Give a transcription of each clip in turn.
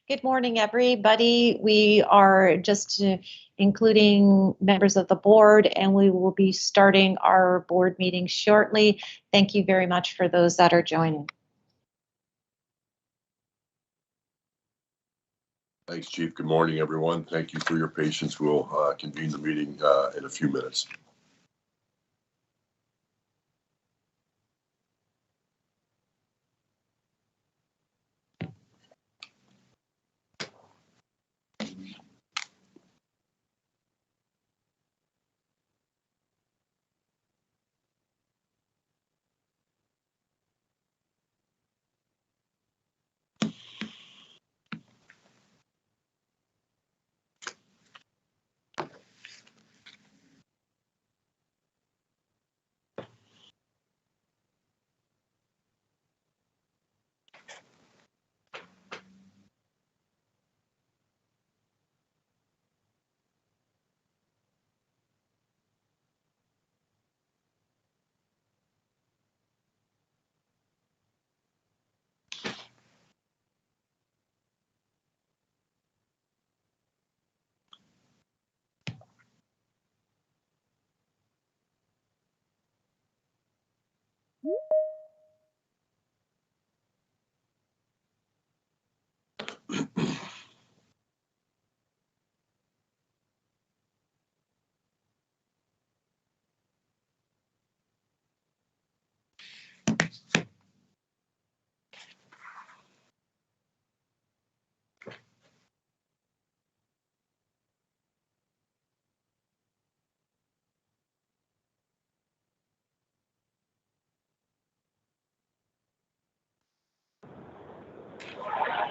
Good morning, everybody. We are just including members of the board, and we will be starting our board meeting shortly. Thank you very much for those that are joining. Thanks, Chief. Good morning, everyone. Thank you for your patience. We'll convene the meeting in a few minutes.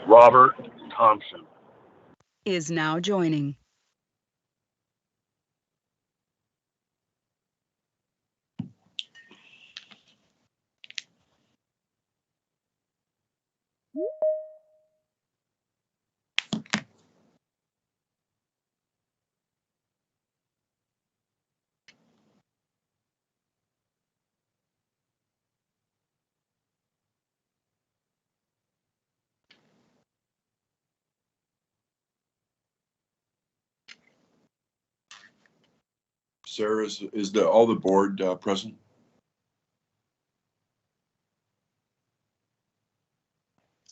Robert Thompson is now joining. Sarah, is all the board present?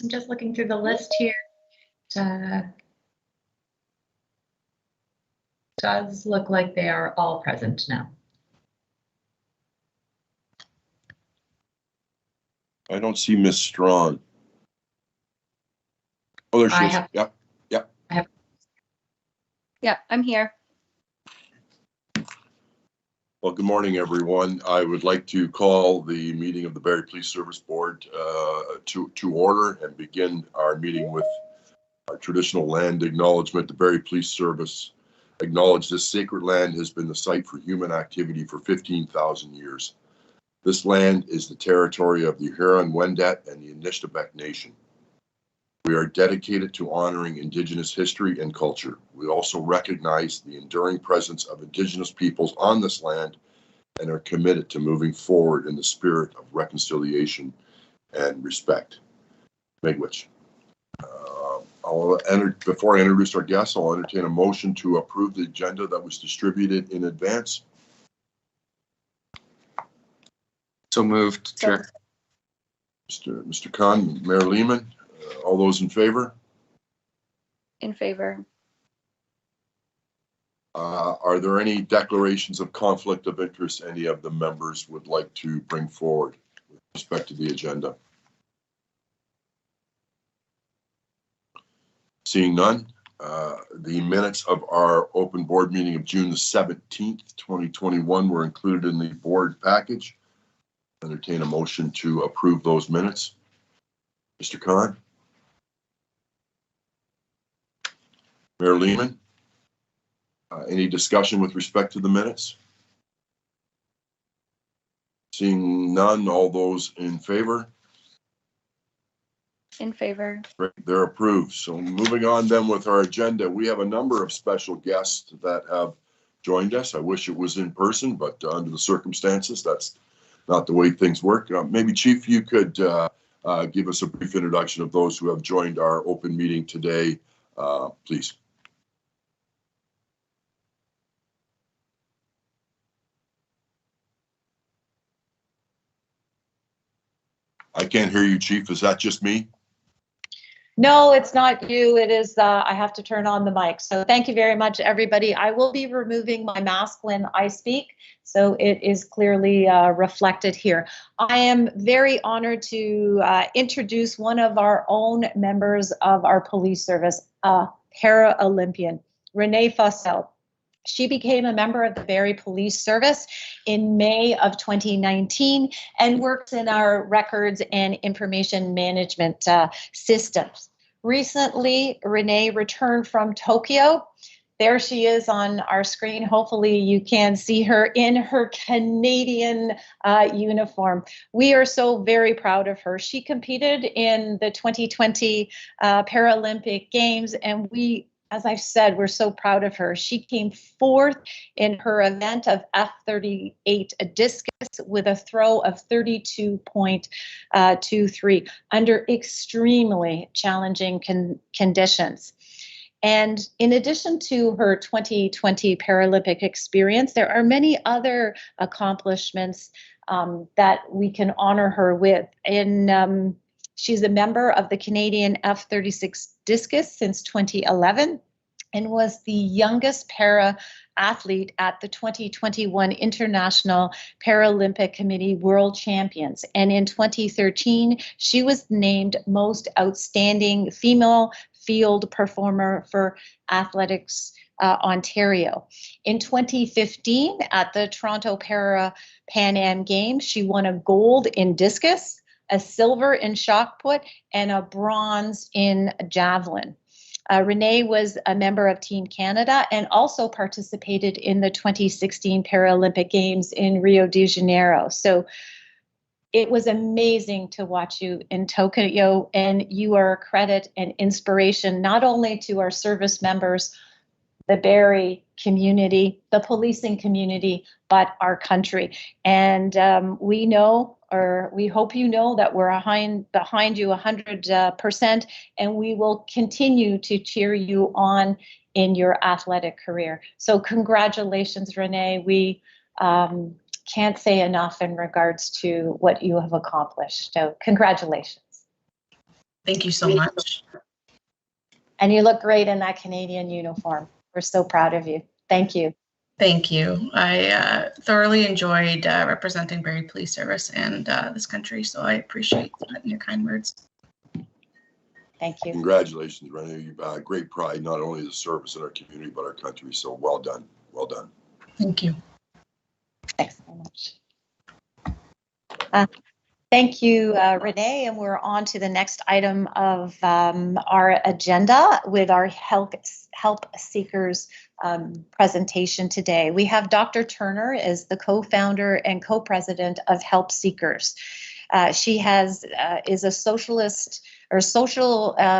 I'm just looking through the list here. Does look like they are all present now. I don't see Miss Strawn. Oh, there she is. Yep. Yep. Yeah, I'm here. Well, good morning, everyone. I would like to call the meeting of the Barrie Police Service Board to order and begin our meeting with our traditional land acknowledgement. The Barrie Police Service acknowledge this sacred land has been the site for human activity for 15,000 years. This land is the territory of the Huron-Wendat and the Anishinaabeg Nation. We are dedicated to honoring Indigenous history and culture. We also recognize the enduring presence of Indigenous peoples on this land and are committed to moving forward in the spirit of reconciliation and respect. Miigwech. Before I introduce our guests, I'll entertain a motion to approve the agenda that was distributed in advance. So moved, Chair. Mr. Khan, Mayor Lehman, all those in favor? In favor. Are there any declarations of conflict of interest any of the members would like to bring forward with respect to the agenda? Seeing none, the minutes of our open board meeting of June the 17th, 2021 were included in the board package. Entertain a motion to approve those minutes. Mr. Khan? Mayor Lehman? Any discussion with respect to the minutes? Seeing none, all those in favor? In favor. Great, they're approved. So moving on then with our agenda, we have a number of special guests that have joined us. I wish it was in person, but under the circumstances, that's not the way things work. Maybe Chief, you could give us a brief introduction of those who have joined our open meeting today, please. I can't hear you, Chief. Is that just me? No, it's not you. It is, I have to turn on the mic. So thank you very much, everybody. I will be removing my mask when I speak, so it is clearly reflected here. I am very honored to introduce one of our own members of our police service, para-Olympian, Renee Fostel. She became a member of the Barrie Police Service in May of 2019 and works in our records and information management systems. Recently, Renee returned from Tokyo. There she is on our screen. Hopefully you can see her in her Canadian uniform. We are so very proud of her. She competed in the 2020 Paralympic Games, and as I've said, we're so proud of her. She came fourth in her event of F38 discus with a throw of 32.23 under extremely challenging conditions. And in addition to her 2020 Paralympic experience, there are many other accomplishments that we can honor her with. She's a member of the Canadian F36 discus since 2011 and was the youngest para athlete at the 2021 International Paralympic Committee World Champions. And in 2013, she was named Most Outstanding Female Field Performer for Athletics Ontario. In 2015, at the Toronto Para Pan Am Games, she won a gold in discus, a silver in shot put, and a bronze in javelin. Renee was a member of Team Canada and also participated in the 2016 Paralympic Games in Rio de Janeiro. So it was amazing to watch you in Tokyo, and you are a credit and inspiration not only to our service members, the Barrie community, the policing community, but our country. And we know, or we hope you know, that we're behind you 100%, and we will continue to cheer you on in your athletic career. So congratulations, Renee. We can't say enough in regards to what you have accomplished. So congratulations. Thank you so much. And you look great in that Canadian uniform. We're so proud of you. Thank you. Thank you. I thoroughly enjoyed representing Barrie Police Service and this country, so I appreciate that and your kind words. Thank you. Congratulations, Renee. You've great pride, not only the service in our community, but our country. So well done. Well done. Thank you. Thanks so much. Thank you, Renee, and we're on to the next item of our agenda with our help seekers presentation today. We have Dr. Turner as the co-founder and co-president of Help Seekers. She is a social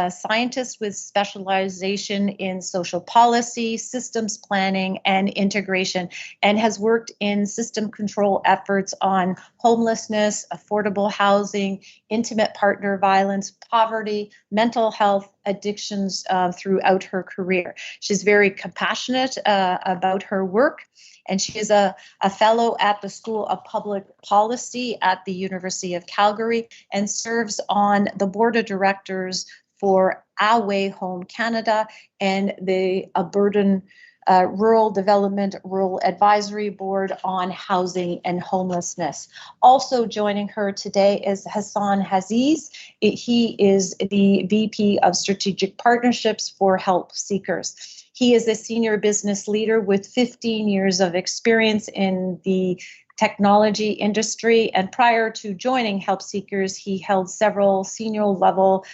scientist with specialization in social policy, systems planning, and integration, and has worked in system control efforts on homelessness, affordable housing, intimate partner violence, poverty, mental health, addictions throughout her career. She's very compassionate about her work, and she is a fellow at the School of Public Policy at the University of Calgary and serves on the board of directors for Our Way Home Canada and the Albertan Rural Development Rural Advisory Board on Housing and Homelessness. Also joining her today is Hassan Haziz. He is the VP of Strategic Partnerships for Help Seekers. He is a senior business leader with 15 years of experience in the technology industry. And prior to joining Help Seekers, he held several senior level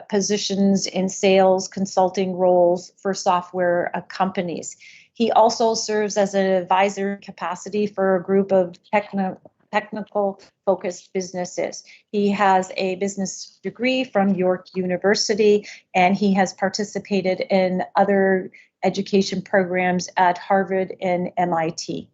positions in sales consulting roles for software companies. He also serves as an advisor capacity for a group of technical focused businesses. He has a business degree from York University, and he has participated in other education programs at Harvard and MIT.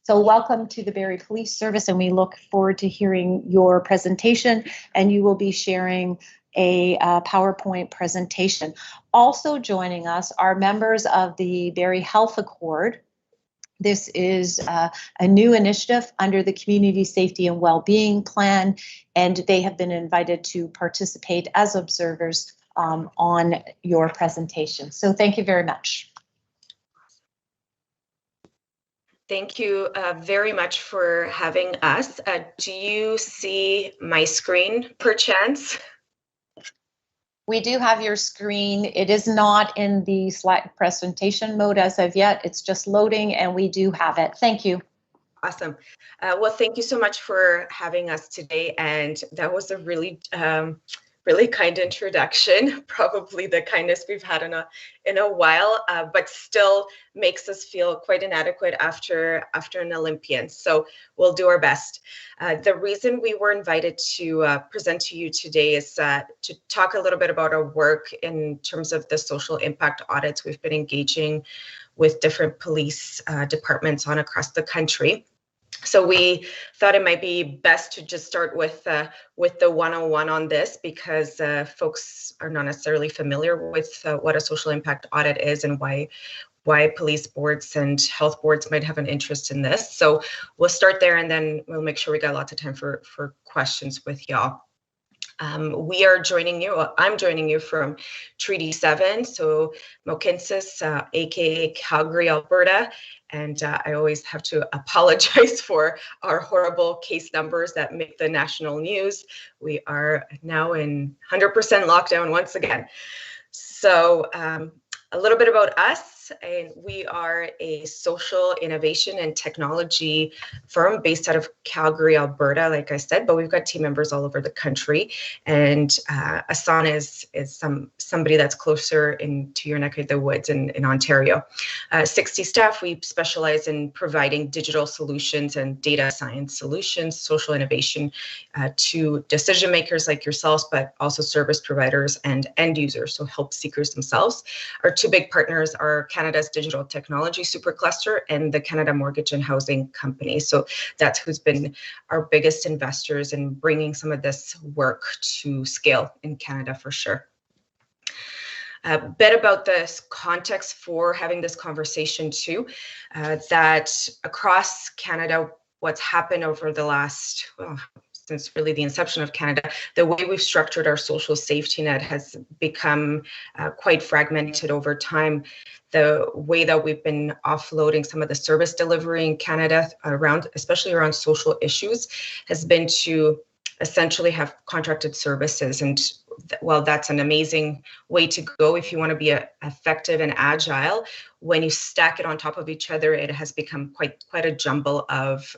So welcome to the Barrie Police Service, and we look forward to hearing your presentation, and you will be sharing a PowerPoint presentation. Also joining us are members of the Barrie Health Accord. This is a new initiative under the Community Safety and Wellbeing Plan, and they have been invited to participate as observers on your presentation. So thank you very much. Thank you very much for having us. Do you see my screen perchance? We do have your screen. It is not in the slide presentation mode as of yet. It's just loading, and we do have it. Thank you. Awesome. Well, thank you so much for having us today. And that was a really kind introduction, probably the kindest we've had in a while, but still makes us feel quite inadequate after an Olympian. So we'll do our best. The reason we were invited to present to you today is to talk a little bit about our work in terms of the social impact audits we've been engaging with different police departments on across the country. So we thought it might be best to just start with the 101 on this, because folks are not necessarily familiar with what a social impact audit is and why police boards and health boards might have an interest in this. So we'll start there, and then we'll make sure we got lots of time for questions with y'all. We are joining you, I'm joining you from Treaty 7, so Census, aka Calgary, Alberta. And I always have to apologize for our horrible case numbers that make the national news. We are now in 100% lockdown once again. So a little bit about us. And we are a social innovation and technology firm based out of Calgary, Alberta, like I said, but we've got team members all over the country. And Asana is somebody that's closer to your neck of the woods in Ontario. 60 staff, we specialize in providing digital solutions and data science solutions, social innovation to decision makers like yourselves, but also service providers and end users, so help seekers themselves. Our two big partners are Canada's Digital Technology Supercluster and the Canada Mortgage and Housing Company. So that's who's been our biggest investors in bringing some of this work to scale in Canada for sure. A bit about this context for having this conversation too, that across Canada, what's happened over the last, since really the inception of Canada, the way we've structured our social safety net has become quite fragmented over time. The way that we've been offloading some of the service delivery in Canada especially around social issues, has been to essentially have contracted services. And while that's an amazing way to go if you want to be effective and agile, when you stack it on top of each other, it has become quite a jumble of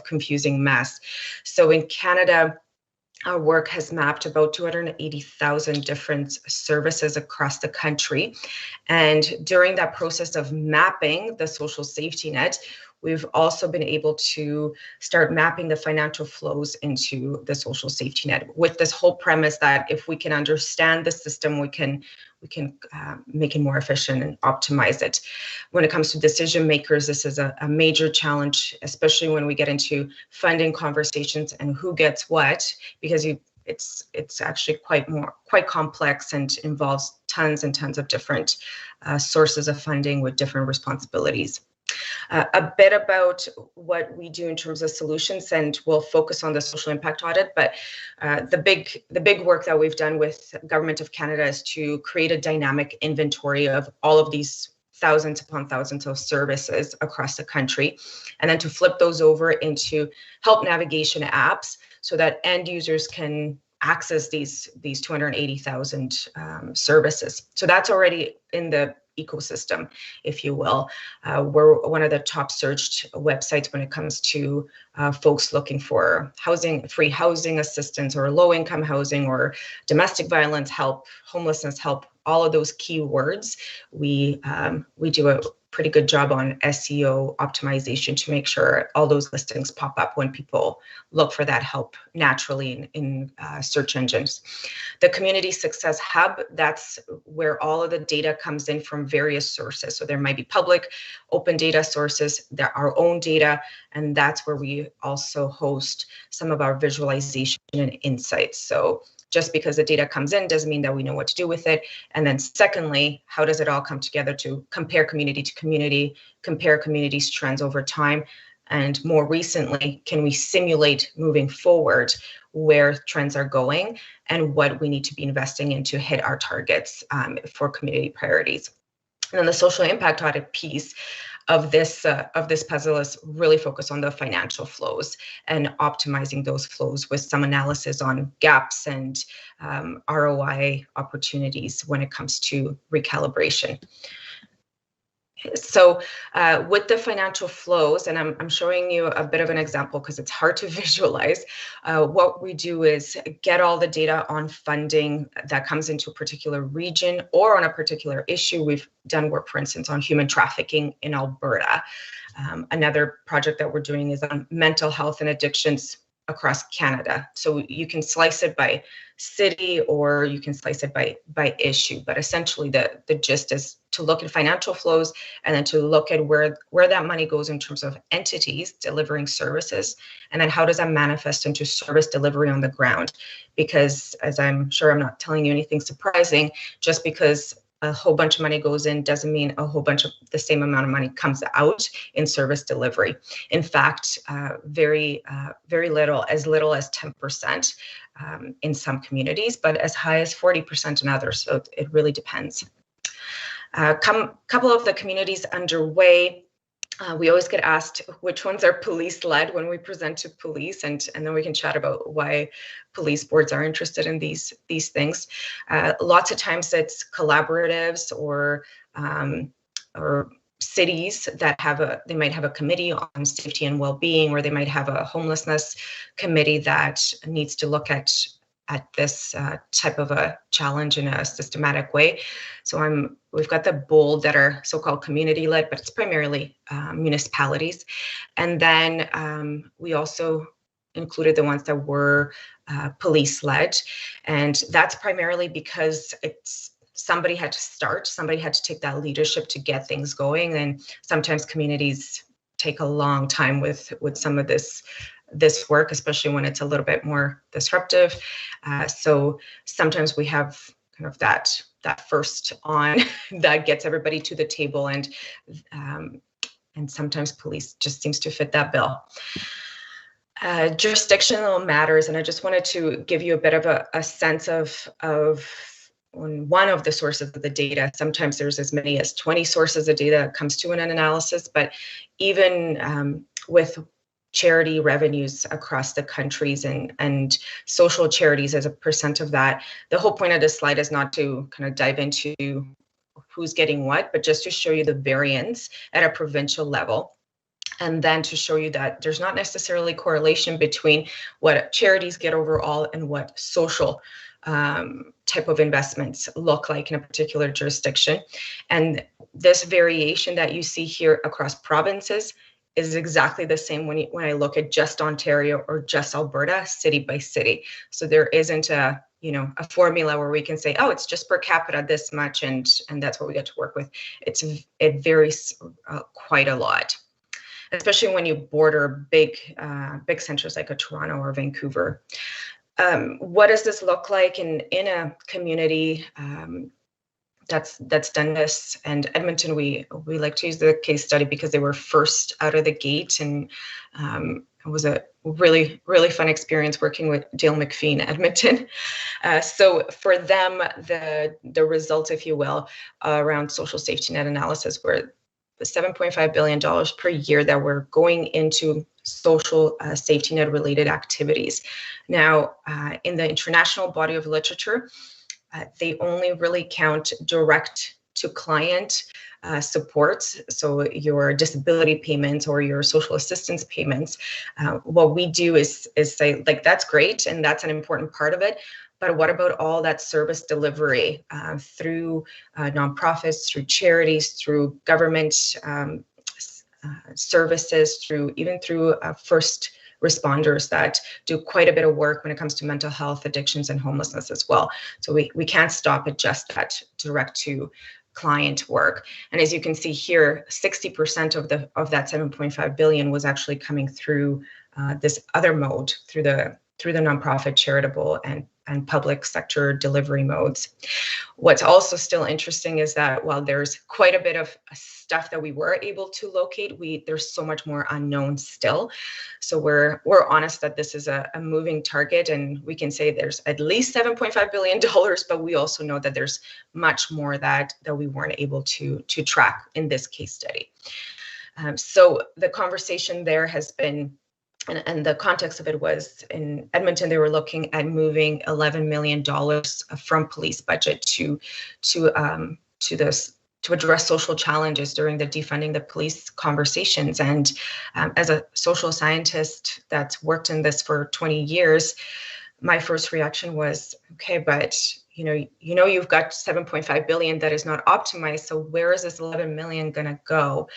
confusing mess. So in Canada, our work has mapped about 280,000 different services across the country. And during that process of mapping the social safety net, we've also been able to start mapping the financial flows into the social safety net, with this whole premise that if we can understand the system, we can make it more efficient and optimize it. When it comes to decision makers, this is a major challenge, especially when we get into funding conversations and who gets what, because it's actually quite complex and involves tons and tons of different sources of funding with different responsibilities. A bit about what we do in terms of solutions, and we'll focus on the social impact audit, but the big work that we've done with Government of Canada is to create a dynamic inventory of all of these thousands upon thousands of services across the country, and then to flip those over into help navigation apps so that end users can access these 280,000 services. So that's already in the ecosystem, if you will. We're one of the top searched websites when it comes to folks looking for housing, free housing assistance, or low-income housing, or domestic violence help, homelessness help. All of those keywords, we do a pretty good job on SEO optimization to make sure all those listings pop up when people look for that help naturally in search engines. The Community Success Hub, that's where all of the data comes in from various sources. So there might be public, open data sources, there are our own data, and that's where we also host some of our visualization and insights. So just because the data comes in doesn't mean that we know what to do with it. And then secondly, how does it all come together to compare community to community, compare communities' trends over time? And more recently, can we simulate moving forward where trends are going and what we need to be investing in to hit our targets for community priorities? And then the social impact audit piece of this puzzle is really focused on the financial flows and optimizing those flows with some analysis on gaps and ROI opportunities when it comes to recalibration. So with the financial flows, and I'm showing you a bit of an example because it's hard to visualize, what we do is get all the data on funding that comes into a particular region or on a particular issue. We've done work, for instance, on human trafficking in Alberta. Another project that we're doing is on mental health and addictions across Canada. So you can slice it by city or you can slice it by issue, but essentially the gist is to look at financial flows and then to look at where that money goes in terms of entities delivering services, and then how does that manifest into service delivery on the ground? Because as I'm sure I'm not telling you anything surprising, just because a whole bunch of money goes in doesn't mean a whole bunch of the same amount of money comes out in service delivery. In fact, very little, as little as 10% in some communities, but as high as 40% in others. So it really depends. Couple of the communities underway. We always get asked which ones are police-led when we present to police, and then we can chat about why police boards are interested in these things. Lots of times it's collaboratives or cities that they might have a committee on safety and well-being, or they might have a homelessness committee that needs to look at this type of a challenge in a systematic way. So we've got the bold that are so-called community-led, but it's primarily municipalities. And then we also included the ones that were police-led. And that's primarily because somebody had to start, somebody had to take that leadership to get things going. And sometimes communities take a long time with some of this work, especially when it's a little bit more disruptive. So sometimes we have kind of that first on that gets everybody to the table, and sometimes police just seems to fit that bill. Jurisdictional matters, and I just wanted to give you a bit of a sense of one of the sources of the data. Sometimes there's as many as 20 sources of data that comes to an analysis, but even with charity revenues across the countries and social charities as a percent of that. The whole point of this slide is not to kind of dive into who's getting what, but just to show you the variance at a provincial level. And then to show you that there's not necessarily correlation between what charities get overall and what social type of investments look like in a particular jurisdiction. And this variation that you see here across provinces is exactly the same when I look at just Ontario or just Alberta, city by city. So there isn't a formula where we can say, oh, it's just per capita this much, and that's what we get to work with. It varies quite a lot, especially when you border big centers like a Toronto or Vancouver. What does this look like in a community that's done this? And Edmonton, we like to use the case study because they were first out of the gate, and it was a really, really fun experience working with Dale McPhee in Edmonton. So for them, the results, if you will, around social safety net analysis were the $7.5 billion per year that were going into social safety net related activities. Now, in the international body of literature, they only really count direct to client supports, so your disability payments or your social assistance payments, what we do is say, like, that's great and that's an important part of it, but what about all that service delivery through nonprofits, through charities, through government services, even through first responders that do quite a bit of work when it comes to mental health, addictions, and homelessness as well. So we can't stop at just that direct to client work. And as you can see here, 60% of that 7.5 billion was actually coming through this other mode, through the nonprofit, charitable, and public sector delivery modes. What's also still interesting is that while there's quite a bit of stuff that we were able to locate, there's so much more unknown still. So we're honest that this is a moving target, and we can say there's at least $7.5 billion, but we also know that there's much more that we weren't able to track in this case study. So the conversation there has been, and the context of it was, in Edmonton, they were looking at moving $11 million from police budget to address social challenges during the defunding the police conversations. And as a social scientist that's worked in this for 20 years, my first reaction was, okay, but you know you've got 7.5 billion that is not optimized, so where is this 11 million going to go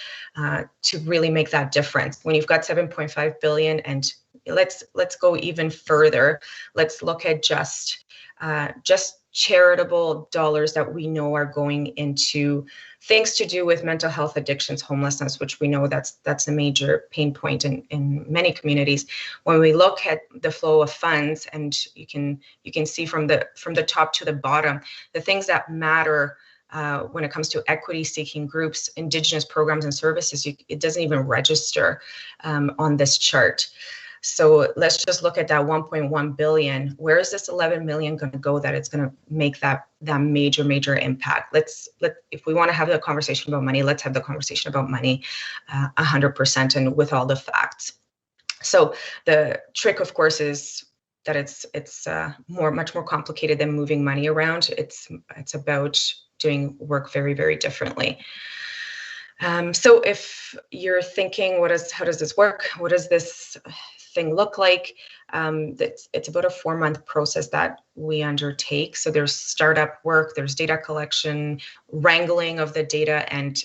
to really make that difference when you've got 7.5 billion? And let's go even further. Let's look at just charitable dollars that we know are going into things to do with mental health, addictions, homelessness, which we know that's a major pain point in many communities. When we look at the flow of funds, and you can see from the top to the bottom, the things that matter when it comes to equity-seeking groups, Indigenous programs and services, it doesn't even register on this chart. So let's just look at that 1.1 billion. Where is this 11 million going to go that it's going to make that major impact? If we want to have the conversation about money, let's have the conversation about money 100% and with all the facts. So the trick, of course, is that it's much more complicated than moving money around. It's about doing work very, very differently. So if you're thinking, how does this work? What does this thing look like? It's about a 4-month process that we undertake. So there's startup work, there's data collection, wrangling of the data, and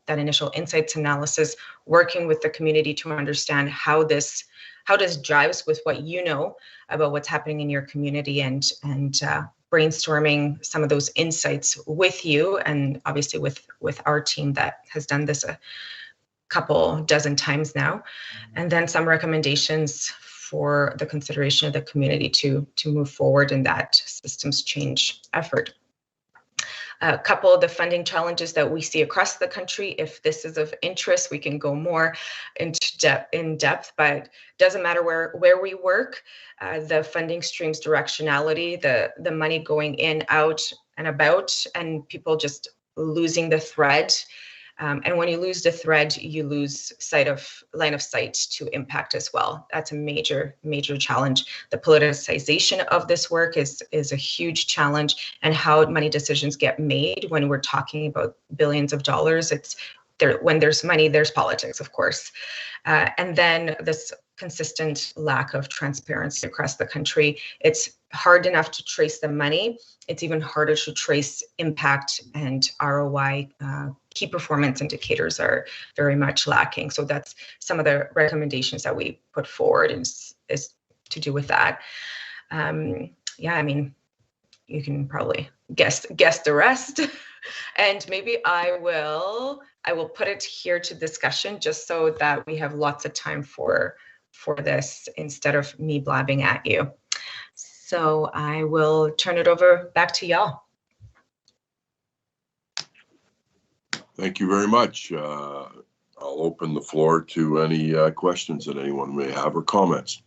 that initial insights analysis, working with the community to understand how this jives with what you know about what's happening in your community, and brainstorming some of those insights with you, and obviously with our team that has done this a couple dozen times now, and then some recommendations for the consideration of the community to move forward in that systems change effort. A couple of the funding challenges that we see across the country. If this is of interest, we can go more in depth, but doesn't matter where we work, the funding streams directionality, the money going in, out, and about, and people just losing the thread. And when you lose the thread, you lose line of sight to impact as well. That's a major challenge. The politicization of this work is a huge challenge, and how money decisions get made when we're talking about billions of dollars. When there's money, there's politics, of course. And then this consistent lack of transparency across the country. It's hard enough to trace the money. It's even harder to trace impact and ROI. Key performance indicators are very much lacking. So that's some of the recommendations that we put forward is to do with that. Yeah, I mean, you can probably guess the rest. And maybe I will put it here to discussion, just so that we have lots of time for this instead of me blabbing at you. So I will turn it over back to y'all. Thank you very much. I'll open the floor to any questions that anyone may have or comments.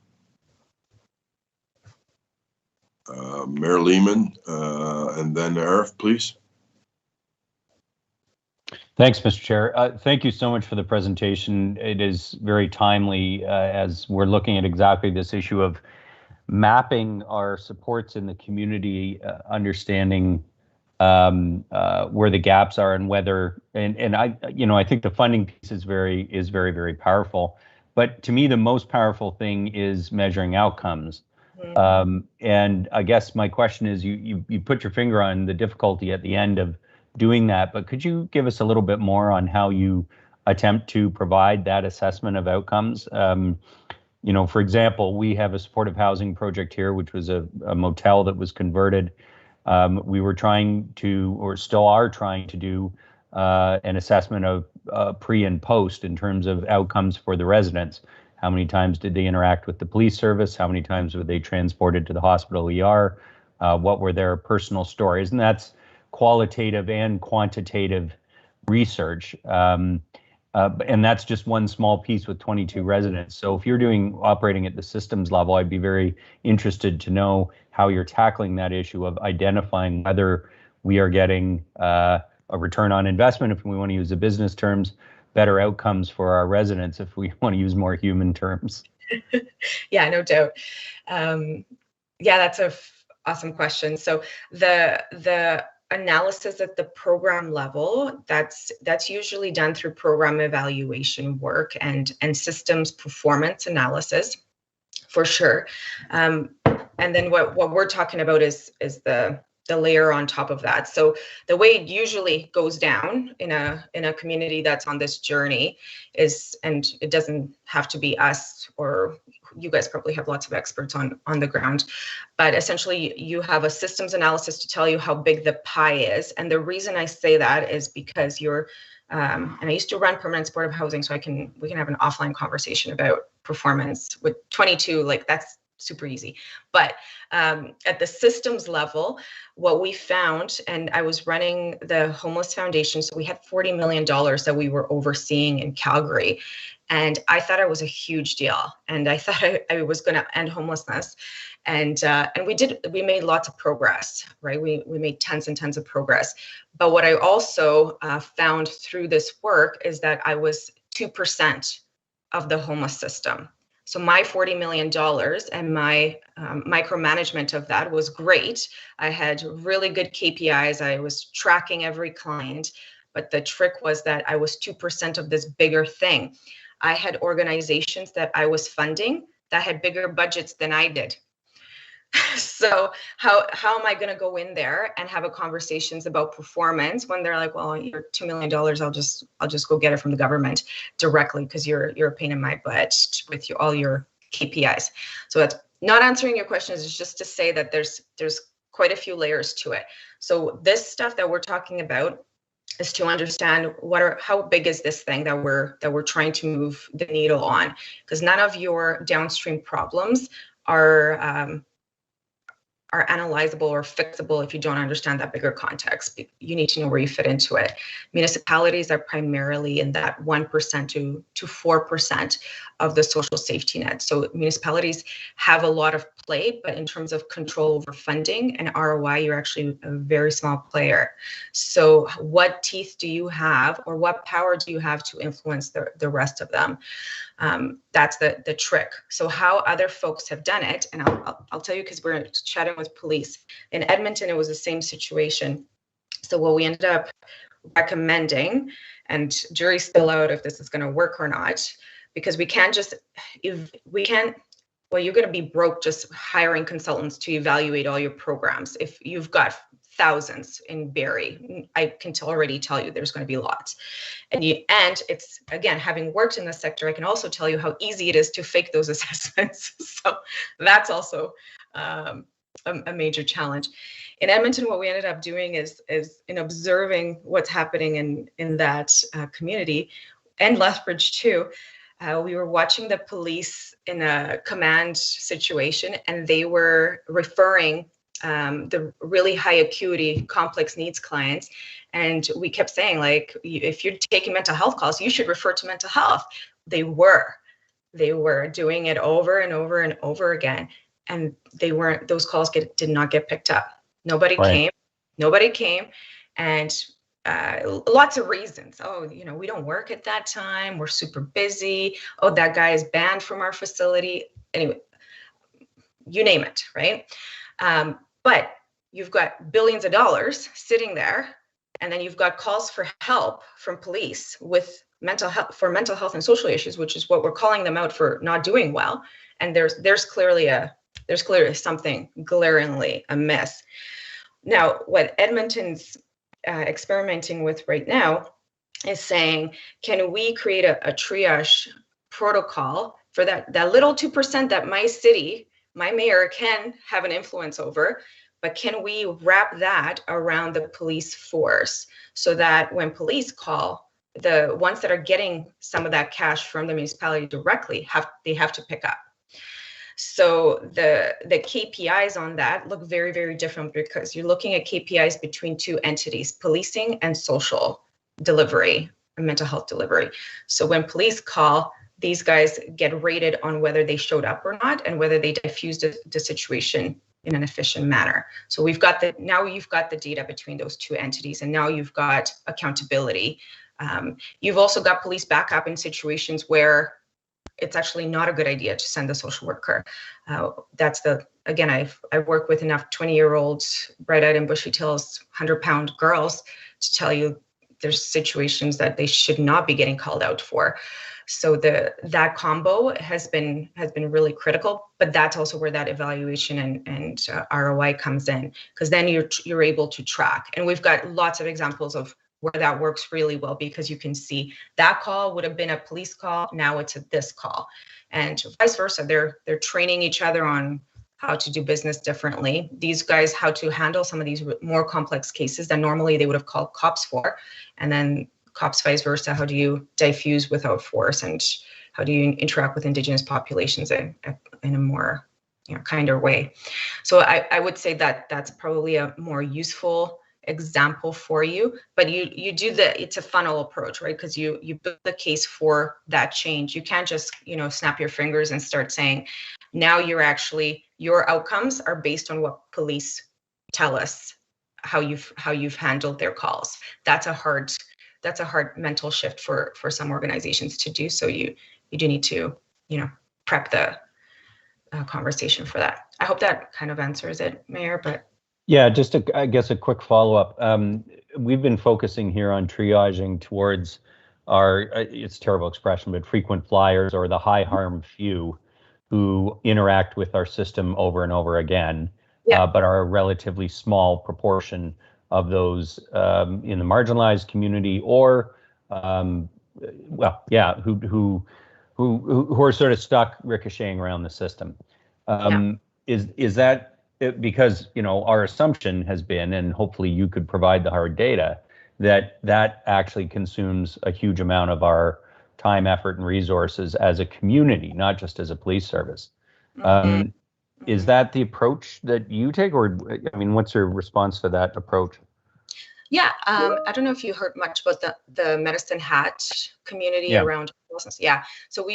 Mayor Lehman, and then Arif, please. Thanks, Mr. Chair. Thank you so much for the presentation. It is very timely as we're looking at exactly this issue of mapping our supports in the community, understanding where the gaps are, and whether, and I think the funding piece is very, very powerful. But to me, the most powerful thing is measuring outcomes. And I guess my question is, you put your finger on the difficulty at the end of doing that, but could you give us a little bit more on how you attempt to provide that assessment of outcomes? For example, we have a supportive housing project here, which was a motel that was converted. We were trying to, or still are trying to do, an assessment of pre and post in terms of outcomes for the residents. How many times did they interact with the police service? How many times were they transported to the hospital ER? What were their personal stories? And that's qualitative and quantitative research. And that's just one small piece with 22 residents. So if you're operating at the systems level, I'd be very interested to know how you're tackling that issue of identifying whether we are getting a return on investment, if we want to use the business terms, better outcomes for our residents, if we want to use more human terms. Yeah, no doubt. Yeah, that's a awesome question. So the analysis at the program level, that's usually done through program evaluation work and systems performance analysis, for sure. And then what we're talking about is the layer on top of that. So the way it usually goes down in a community that's on this journey is, and it doesn't have to be us, or you guys probably have lots of experts on the ground, but essentially you have a systems analysis to tell you how big the pie is. And the reason I say that is because you're, and I used to run permanent supportive housing, so we can have an offline conversation about performance with 22, like that's super easy. But at the systems level, what we found, and I was running the Homeless Foundation, so we had $40 million that we were overseeing in Calgary. And I thought it was a huge deal. And I thought I was going to end homelessness. And we made lots of progress, right? We made tons and tons of progress. But what I also found through this work is that I was 2% of the homeless system. So my $40 million and my micromanagement of that was great. I had really good KPIs. I was tracking every client, but the trick was that I was 2% of this bigger thing. I had organizations that I was funding that had bigger budgets than I did. So how am I going to go in there and have a conversations about performance when they're like, well, you're $2 million, I'll just go get it from the government directly because you're a pain in my butt with all your KPIs. So that's not answering your questions. It's just to say that there's quite a few layers to it. So this stuff that we're talking about is to understand how big is this thing that we're trying to move the needle on, because none of your downstream problems are analyzable or fixable if you don't understand that bigger context. You need to know where you fit into it. Municipalities are primarily in that 1% to 4% of the social safety net. So municipalities have a lot of play, but in terms of control over funding and ROI, you're actually a very small player. So what teeth do you have, or what power do you have to influence the rest of them? That's the trick. So how other folks have done it, and I'll tell you, because we're chatting with police. In Edmonton, it was the same situation. So what we ended up recommending, and jury's still out if this is going to work or not, because we can't just, well, you're going to be broke just hiring consultants to evaluate all your programs. If you've got thousands in Barrie, I can already tell you there's going to be lots. And it's, again, having worked in this sector, I can also tell you how easy it is to fake those assessments. So that's also a major challenge. In Edmonton, what we ended up doing is in observing what's happening in that community, and Lethbridge too, we were watching the police in a command situation, and they were referring the really high acuity complex needs clients. And we kept saying, like, if you're taking mental health calls, you should refer to mental health. They were doing it over and over and over again. And those calls did not get picked up. Nobody came. And lots of reasons. Oh, we don't work at that time. We're super busy. Oh, that guy is banned from our facility. Anyway, you name it, right? But you've got billions of dollars sitting there, and then you've got calls for help from police with mental health and social issues, which is what we're calling them out for not doing well. And there's clearly something glaringly amiss. Now, what Edmonton's experimenting with right now is saying, can we create a triage protocol for that little 2% that my city, my mayor can have an influence over, but can we wrap that around the police force so that when police call, the ones that are getting some of that cash from the municipality directly they have to pick up. So the KPIs on that look very, very different, because you're looking at KPIs between two entities, policing and social delivery, and mental health delivery. So when police call, these guys get rated on whether they showed up or not, and whether they diffused the situation in an efficient manner. So you've got the data between those two entities, and now you've got accountability. You've also got police backup in situations where it's actually not a good idea to send a social worker. I've worked with enough 20-year-olds, bright-eyed and bushy-tails, 100-pound girls to tell you there's situations that they should not be getting called out for. So that combo has been really critical, but that's also where that evaluation and ROI comes in, because then you're able to track. And we've got lots of examples of where that works really well, because you can see that call would have been a police call, now it's this call, and vice versa. They're training each other on how to do business differently. These guys, how to handle some of these more complex cases that normally they would have called cops for, and then cops vice versa. How do you diffuse without force, and how do you interact with Indigenous populations in a more kinder way? So I would say that that's probably a more useful example for you, but you do it's a funnel approach, right? Because you build the case for that change. You can't just snap your fingers and start saying, now your outcomes are based on what police tell us how you've handled their calls. That's a hard mental shift for some organizations to do. So you do need to prep the conversation for that. I hope that kind of answers it, Mayor. But yeah, just I guess a quick follow-up. We've been focusing here on triaging towards it's a terrible expression, but frequent flyers, or the high harm few who interact with our system over and over again, but are a relatively small proportion of those in the marginalized community, or who are sort of stuck ricocheting around the system. Is that because our assumption has been, and hopefully you could provide the hard data, that actually consumes a huge amount of our time, effort, and resources as a community, not just as a police service. Is that the approach that you take, or what's your response to that approach? Yeah, I don't know if you heard much about the Medicine Hat community around homelessness. Yeah, so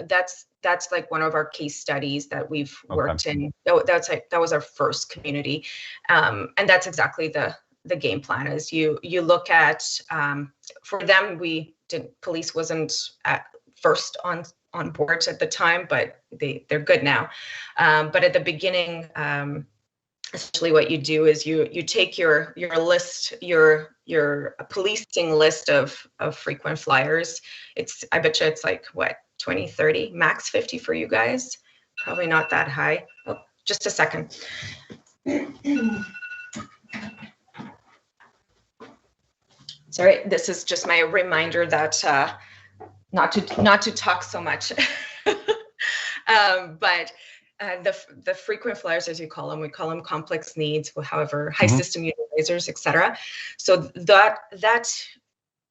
that's like one of our case studies that we've worked in. That was our first community, and that's exactly the game plan. Is you look at for them, police wasn't at first on boards at the time, but they're good now. But at the beginning, essentially what you do is you take your list, your policing list of frequent flyers. I bet you it's like 20, 30, max 50 for you guys. Probably not that high. Oh, just a second. Sorry, this is just my reminder that not to talk so much. But the frequent flyers, as you call them, we call them complex needs, however, high system utilizers, etc. So that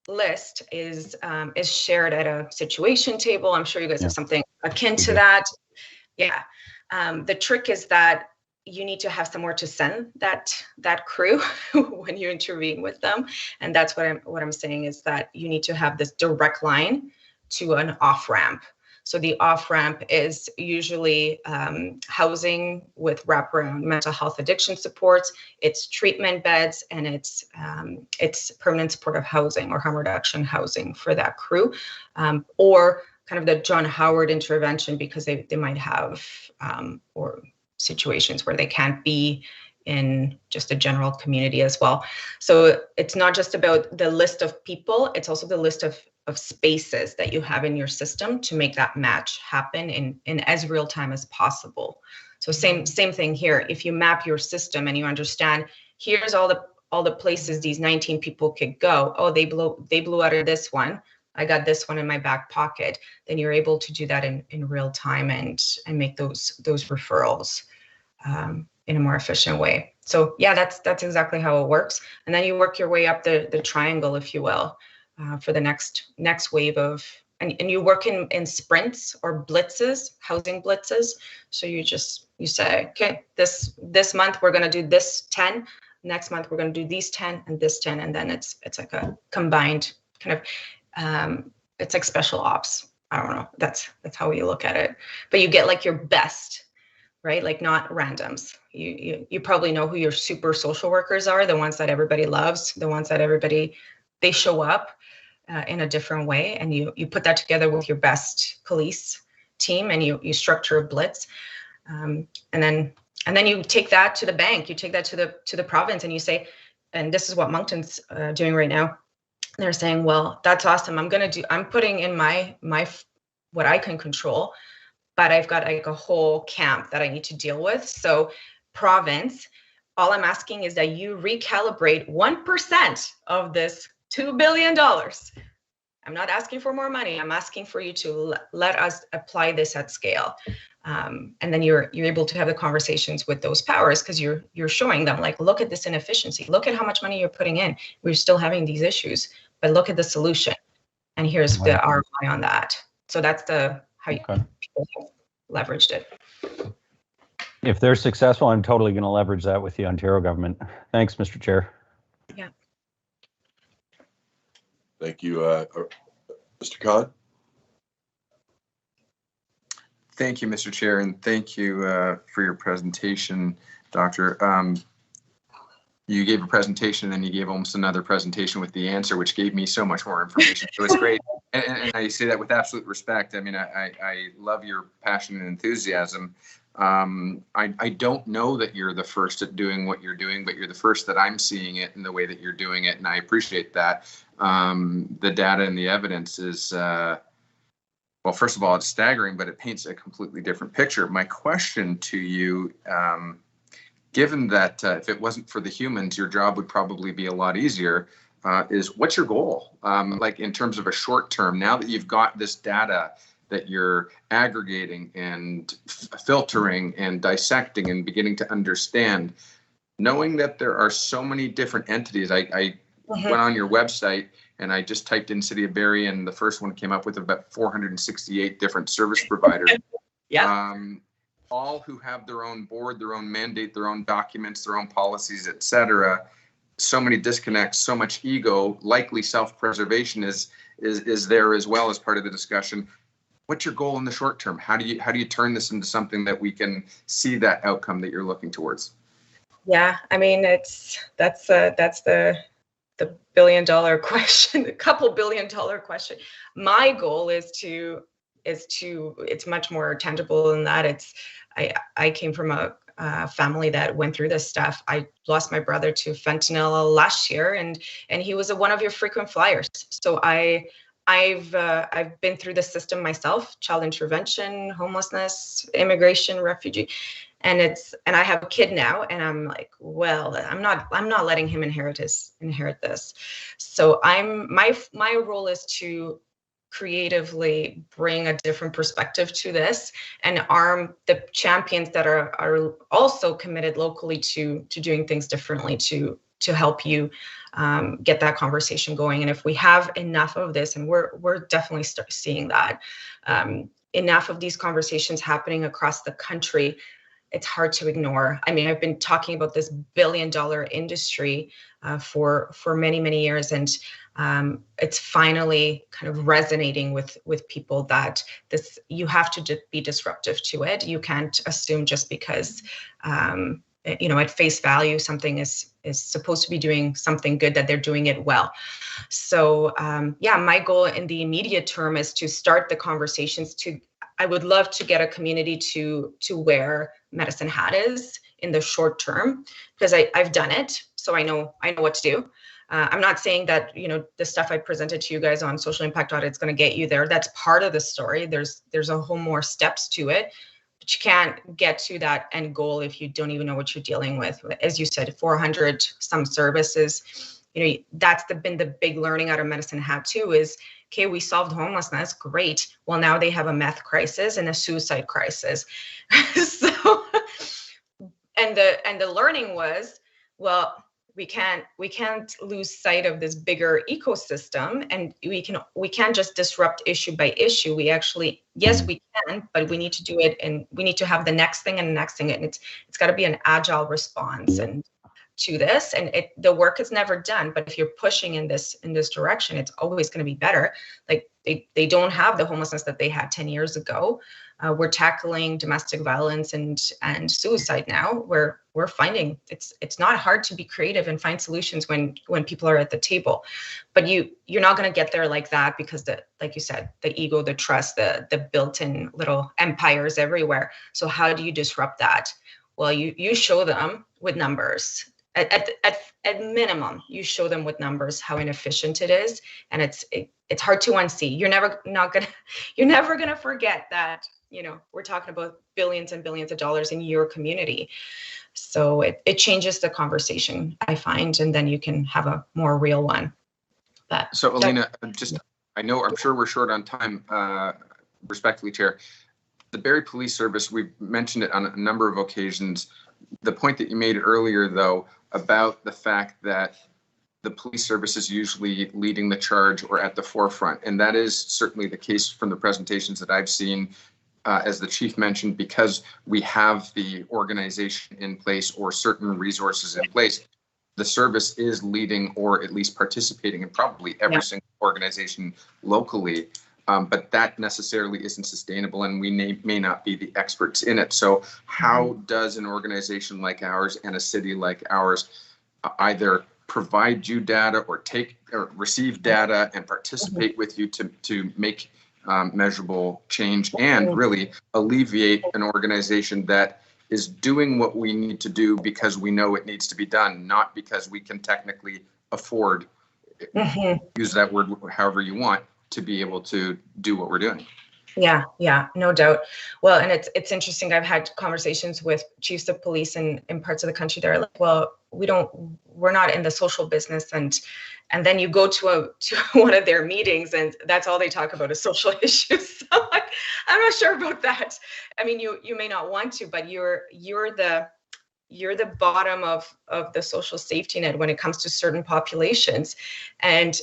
list is shared at a situation table. I'm sure you guys have something akin to that. Yeah. The trick is that you need to have somewhere to send that crew when you intervene with them, and that's what I'm saying is that you need to have this direct line to an off-ramp. So the off-ramp is usually housing with wraparound mental health addiction supports, it's treatment beds, and it's permanent supportive housing or harm reduction housing for that crew, or kind of the John Howard intervention, because they might have or situations where they can't be in just a general community as well. So it's not just about the list of people, it's also the list of spaces that you have in your system to make that match happen in as real time as possible. So same thing here. If you map your system and you understand, here's all the places these 19 people could go. Oh, they blew out of this one. I got this one in my back pocket. Then you're able to do that in real time and make those referrals in a more efficient way. So yeah, that's exactly how it works. And then you work your way up the triangle, if you will, for the next wave of, and you work in sprints or blitzes, housing blitzes. So you say, okay, this month we're going to do this 10. Next month we're going to do these 10 and this 10, and then it's like a combined kind of it's like special ops. I don't know. That's how you look at it. But you get like your best, right? Like not randoms. You probably know who your super social workers are, the ones that everybody loves, the ones that they show up in a different way, and you put that together with your best police team, and you structure a blitz, and then you take that to the bank, you take that to the province, and you say, and this is what Moncton's doing right now. They're saying, well, that's awesome. I'm putting in my what I can control, but I've got like a whole camp that I need to deal with. So province, all I'm asking is that you recalibrate 1% of this $2 billion. I'm not asking for more money. I'm asking for you to let us apply this at scale. And then you're able to have the conversations with those powers, because you're showing them, like, look at this inefficiency. Look at how much money you're putting in. We're still having these issues, but look at the solution. And here's the ROI on that. So that's how people have leveraged it. If they're successful, I'm totally going to leverage that with the Ontario government. Thanks, Mr. Chair. Yeah. Thank you, Mr. Khan. Thank you, Mr. Chair, and thank you for your presentation, Doctor. You gave a presentation and you gave almost another presentation with the answer, which gave me so much more information. So it's great. And I say that with absolute respect. I mean, I love your passion and enthusiasm. I don't know that you're the first at doing what you're doing, but you're the first that I'm seeing it in the way that you're doing it. And I appreciate that. The data and the evidence is, well, first of all, it's staggering, but it paints a completely different picture. My question to you, given that if it wasn't for the humans, your job would probably be a lot easier, is what's your goal? Like in terms of a short term, now that you've got this data that you're aggregating and filtering and dissecting and beginning to understand, knowing that there are so many different entities. I went on your website and I just typed in City of Barrie, and the first one came up with about 468 different service providers. Yeah. All who have their own board, their own mandate, their own documents, their own policies, etc. So many disconnects, so much ego, likely self-preservation is there as well as part of the discussion. What's your goal in the short term? How do you turn this into something that we can see that outcome that you're looking towards? Yeah, I mean, that's the $1 billion question, a couple $1 billion question. My goal is it's much more tangible than that. I came from a family that went through this stuff. I lost my brother to fentanyl last year, and he was one of your frequent flyers. So I've been through the system myself: child intervention, homelessness, immigration, refugee, and I have a kid now, and I'm like, well, I'm not letting him inherit this. So my role is to creatively bring a different perspective to this and arm the champions that are also committed locally to doing things differently to help you get that conversation going. And if we have enough of this, and we're definitely seeing that, enough of these conversations happening across the country, it's hard to ignore. I mean, I've been talking about this $1 billion industry for many, many years, and it's finally kind of resonating with people that you have to be disruptive to it. You can't assume just because at face value something is supposed to be doing something good that they're doing it well. So my goal in the immediate term is to start the conversations. I would love to get a community to where Medicine Hat is in the short term, because I've done it, so I know what to do. I'm not saying that, you know, the stuff I presented to you guys on social impact audit is going to get you there. That's part of the story. There's a whole more steps to it, but you can't get to that end goal if you don't even know what you're dealing with. As you said, 400 some services, you know, that's been the big learning out of Medicine Hat too, is, okay, we solved homelessness, great. Well, now they have a meth crisis and a suicide crisis. So, and the learning was, well, we can't lose sight of this bigger ecosystem, and we can't just disrupt issue by issue. We actually, yes, we can, but we need to do it, and we need to have the next thing and the next thing, and it's got to be an agile response and to this. And the work is never done, but if you're pushing in this direction, it's always going to be better. Like they don't have the homelessness that they had 10 years ago. We're tackling domestic violence and suicide now. We're finding it's not hard to be creative and find solutions when people are at the table, but you're not going to get there like that, because like you said, the ego, the trust, the built-in little empires everywhere. So how do you disrupt that? Well, you show them with numbers. At minimum, you show them with numbers how inefficient it is, and it's hard to unsee. You're never gonna forget that, you know, we're talking about billions and billions of dollars in your community. So it changes the conversation, I find, and then you can have a more real one. But so Alina, I'm sure we're short on time, respectfully, Chair. The Barrie Police Service, we've mentioned it on a number of occasions. The point that you made earlier, though, about the fact that the police service is usually leading the charge or at the forefront, and that is certainly the case from the presentations that I've seen, as the chief mentioned, because we have the organization in place or certain resources in place. The service is leading, or at least participating in probably every single organization locally. But that necessarily isn't sustainable, and we may not be the experts in it. So how does an organization like ours and a city like ours either provide you data or receive data and participate with you to make measurable change, and really alleviate an organization that is doing what we need to do because we know it needs to be done, not because we can technically afford, use that word however you want, to be able to do what we're doing. Yeah, no doubt. Well, and it's interesting. I've had conversations with chiefs of police in parts of the country that are like, well, we're not in the social business, and then you go to one of their meetings and that's all they talk about is social issues. So I'm not sure about that. I mean, you may not want to, but you're the bottom of the social safety net when it comes to certain populations, and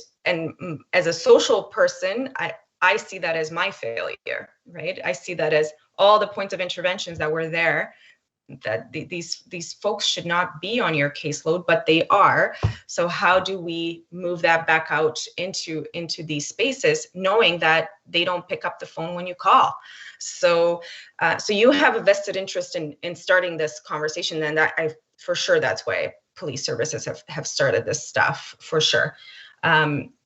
as a social person, I see that as my failure, right? I see that as all the points of interventions that were there, that these folks should not be on your caseload, but they are. So how do we move that back out into these spaces, knowing that they don't pick up the phone when you call? So you have a vested interest in starting this conversation, and for sure that's why police services have started this stuff, for sure.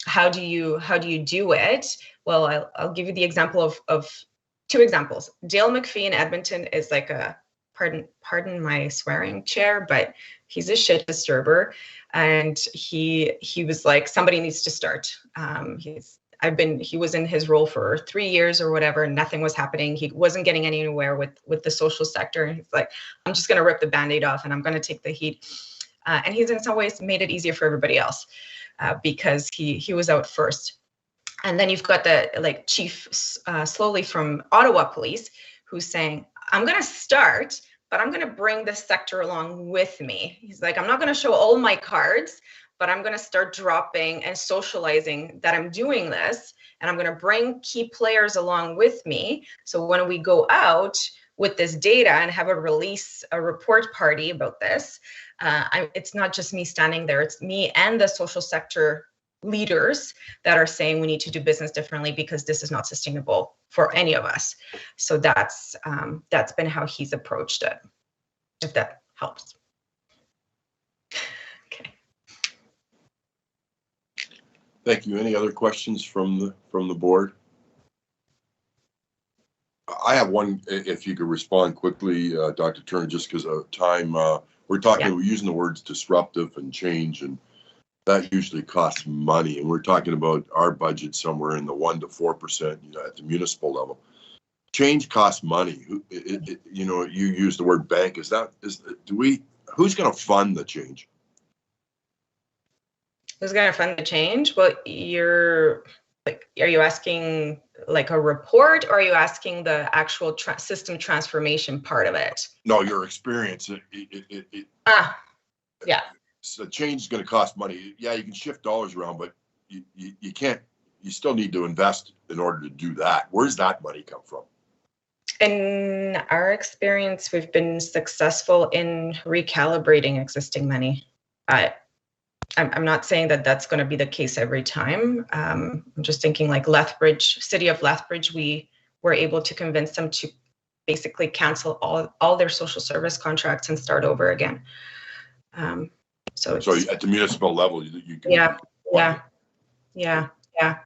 How do you do it? Well, I'll give you the example of two examples. Dale McPhee in Edmonton is like a, pardon my swearing, Chair, but he's a shit disturber, and he was like, somebody needs to start. He was in his role for 3 years or whatever, and nothing was happening. He wasn't getting anywhere with the social sector, and he's like, I'm just going to rip the Band-Aid off and I'm going to take the heat. And he's in some ways made it easier for everybody else. Because he was out first. And then you've got the chief slowly from Ottawa Police, who's saying, I'm going to start, but I'm going to bring this sector along with me. He's like, I'm not going to show all my cards, but I'm going to start dropping and socializing that I'm doing this, and I'm going to bring key players along with me. So when we go out with this data and have a report party about this, it's not just me standing there, it's me and the social sector leaders that are saying we need to do business differently because this is not sustainable for any of us. So that's been how he's approached it, if that helps. Okay. Thank you. Any other questions from the board? I have one, if you could respond quickly, Dr. Turner, just because of time. We're using the words disruptive and change, and that usually costs money. And we're talking about our budget somewhere in the 1% to 4%, at the municipal level. Change costs money. You use the word bank. Who's going to fund the change? Who's going to fund the change? Well, are you asking like a report, or are you asking the actual system transformation part of it? No, your experience. Yeah. So change is going to cost money. Yeah, you can shift dollars around, but you can't. You still need to invest in order to do that. Where's that money come from? In our experience, we've been successful in recalibrating existing money. I'm not saying that that's going to be the case every time. I'm just thinking like Lethbridge, City of Lethbridge, we were able to convince them to basically cancel all their social service contracts and start over again. So at the municipal level, you can. Yeah.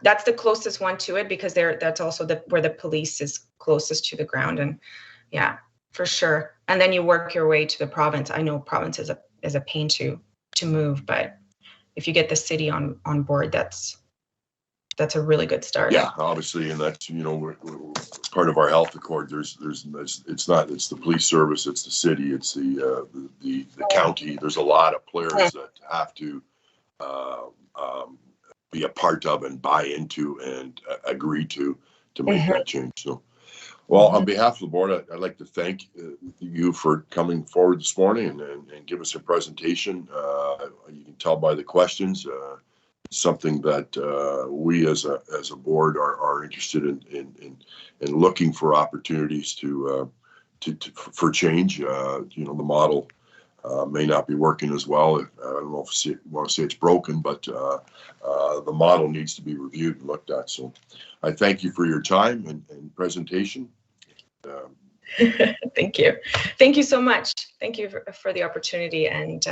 That's the closest one to it, because that's also where the police is closest to the ground, and yeah, for sure. And then you work your way to the province. I know province is a pain to move, but if you get the city on board, that's a really good start. Yeah, obviously, and that's we're part of our health accord. It's the police service, it's the city, it's the county. There's a lot of players that have to be a part of and buy into and agree to make that change. So, well, on behalf of the board, I'd like to thank you for coming forward this morning and give us a presentation. You can tell by the questions, something that we as a board are interested in looking for opportunities for change. The model may not be working as well. I don't know if you want to say it's broken, but the model needs to be reviewed and looked at. So I thank you for your time and presentation. Thank you. Thank you so much. Thank you for the opportunity. And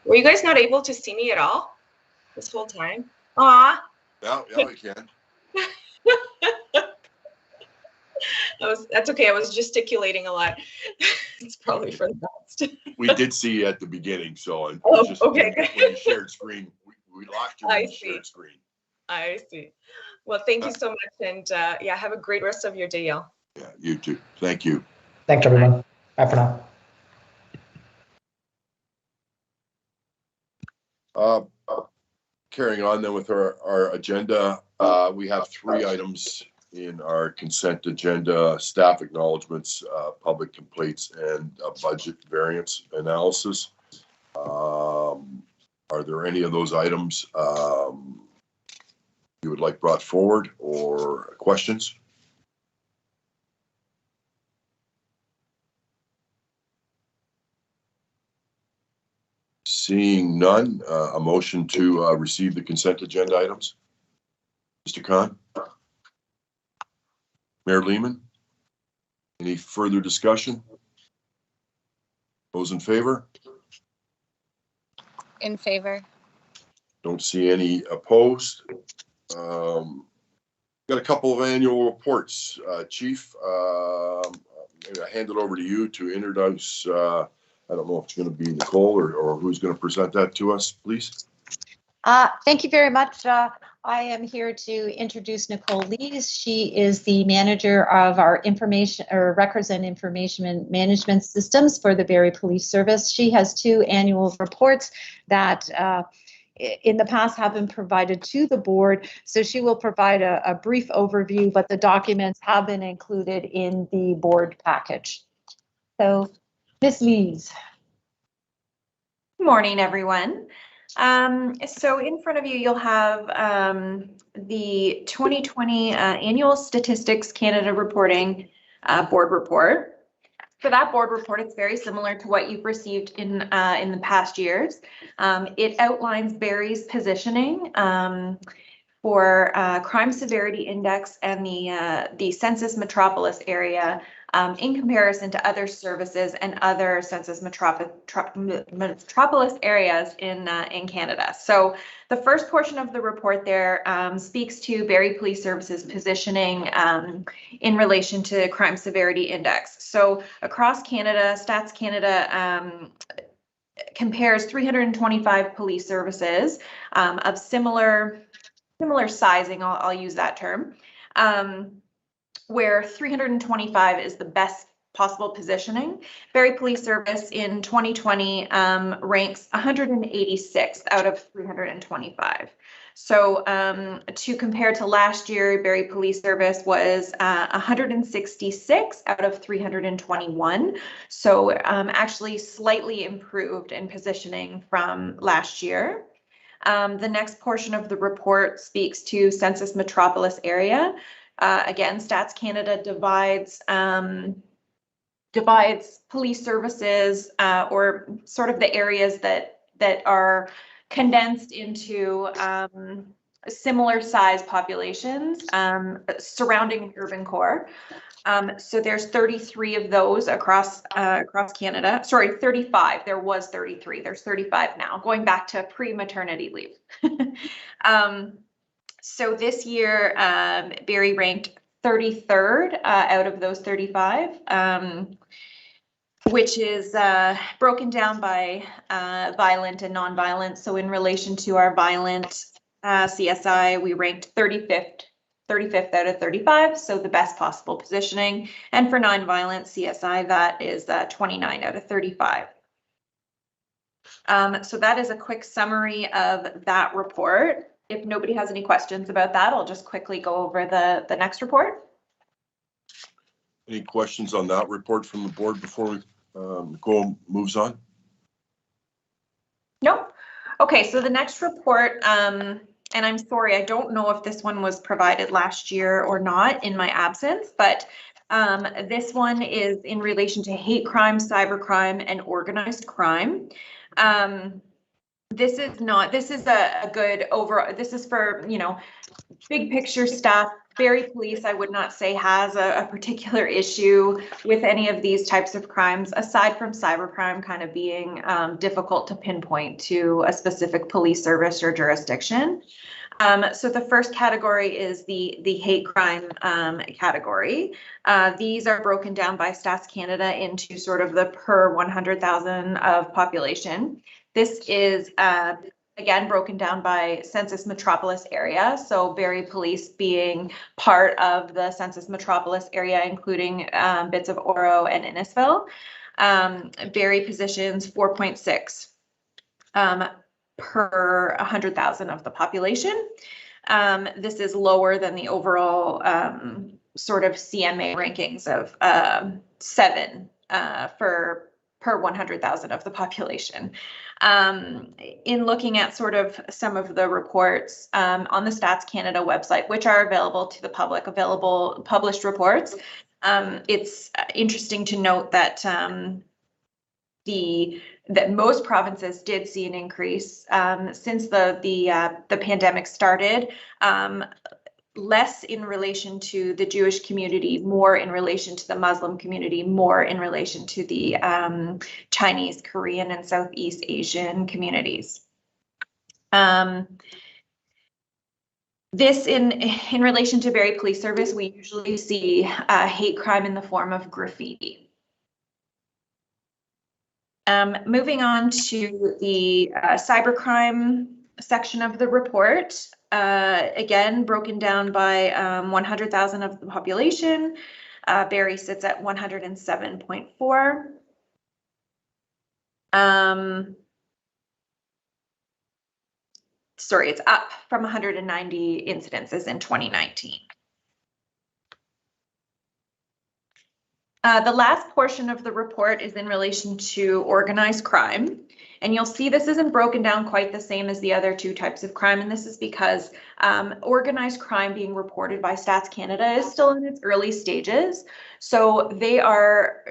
were you guys not able to see me at all this whole time? Aw. Yeah, we can. That's okay. I was gesticulating a lot. It's probably for the best. We did see you at the beginning, so okay. When you shared screen, we lost you when you shared screen. I see. Well, thank you so much, and have a great rest of your day, y'all. Yeah, you too. Thank you. Thanks, everyone. Bye for now. Carrying on then with our agenda, we have 3 items in our consent agenda: staff acknowledgements, public complaints, and a budget variance analysis. Are there any of those items you would like brought forward or questions? Seeing none, a motion to receive the consent agenda items. Mr. Khan? Mayor Lehman? Any further discussion? Those in favor? In favor. Don't see any opposed. Got a couple of annual reports. Chief, maybe I hand it over to you to introduce. I don't know if it's going to be Nicole or who's going to present that to us, please. Thank you very much. I am here to introduce Nicole Lees. She is the manager of our records and information management systems for the Barrie Police Service. She has 2 annual reports that in the past have been provided to the board. So she will provide a brief overview, but the documents have been included in the board package. So, Ms. Lees. Good morning, everyone. So in front of you, you'll have the 2020 Annual Statistics Canada Reporting Board Report. For that board report, it's very similar to what you've received in the past years. It outlines Barrie's positioning for crime severity index and the Census Metropolis area in comparison to other services and other Census Metropolis areas in Canada. So the first portion of the report there speaks to Barrie Police Services positioning in relation to crime severity index. So across Canada, Stats Canada compares 325 police services of similar sizing, I'll use that term, where 325 is the best possible positioning. Barrie Police Service in 2020 ranks 186th out of 325. So to compare to last year, Barrie Police Service was 166 out of 321. So actually slightly improved in positioning from last year. The next portion of the report speaks to Census Metropolis area. Again, Stats Canada divides police services or sort of the areas that are condensed into similar size populations surrounding an urban core. So there's 33 of those across Canada. Sorry, 35. There was 33. There's 35 now, going back to pre-maternity leave. So this year, Barrie ranked 33rd out of those 35, which is broken down by violent and non-violent. So in relation to our violent CSI, we ranked 35th out of 35, so the best possible positioning. And for non-violent CSI, that is 29 out of 35. So that is a quick summary of that report. If nobody has any questions about that, I'll just quickly go over the next report. Any questions on that report from the board before Nicole moves on? No. Okay, so the next report, and I'm sorry, I don't know if this one was provided last year or not in my absence, but this one is in relation to hate crime, cybercrime, and organized crime. This is a good overall, this is for, big picture stuff. Barrie Police, I would not say has a particular issue with any of these types of crimes, aside from cybercrime kind of being difficult to pinpoint to a specific police service or jurisdiction. So the first category is the hate crime category. These are broken down by Stats Canada into sort of the per 100,000 of population. This is again broken down by Census Metropolis area. So Barrie Police being part of the Census Metropolis area, including bits of Oro and Innisfil. Barrie positions 4.6 per 100,000 of the population. This is lower than the overall sort of CMA rankings of 7 for per 100,000 of the population. In looking at sort of some of the reports on the Stats Canada website, which are available to the public, available published reports, it's interesting to note that that most provinces did see an increase since the pandemic started. Less in relation to the Jewish community, more in relation to the Muslim community, more in relation to the Chinese, Korean, and Southeast Asian communities. This in relation to Barrie Police Service, we usually see hate crime in the form of graffiti. Moving on to the cybercrime section of the report. Again, broken down by 100,000 of the population. Barrie sits at 107.4. Sorry, it's up from 190 incidences in 2019. The last portion of the report is in relation to organized crime. And you'll see this isn't broken down quite the same as the other two types of crime. And this is because organized crime being reported by Stats Canada is still in its early stages. So they're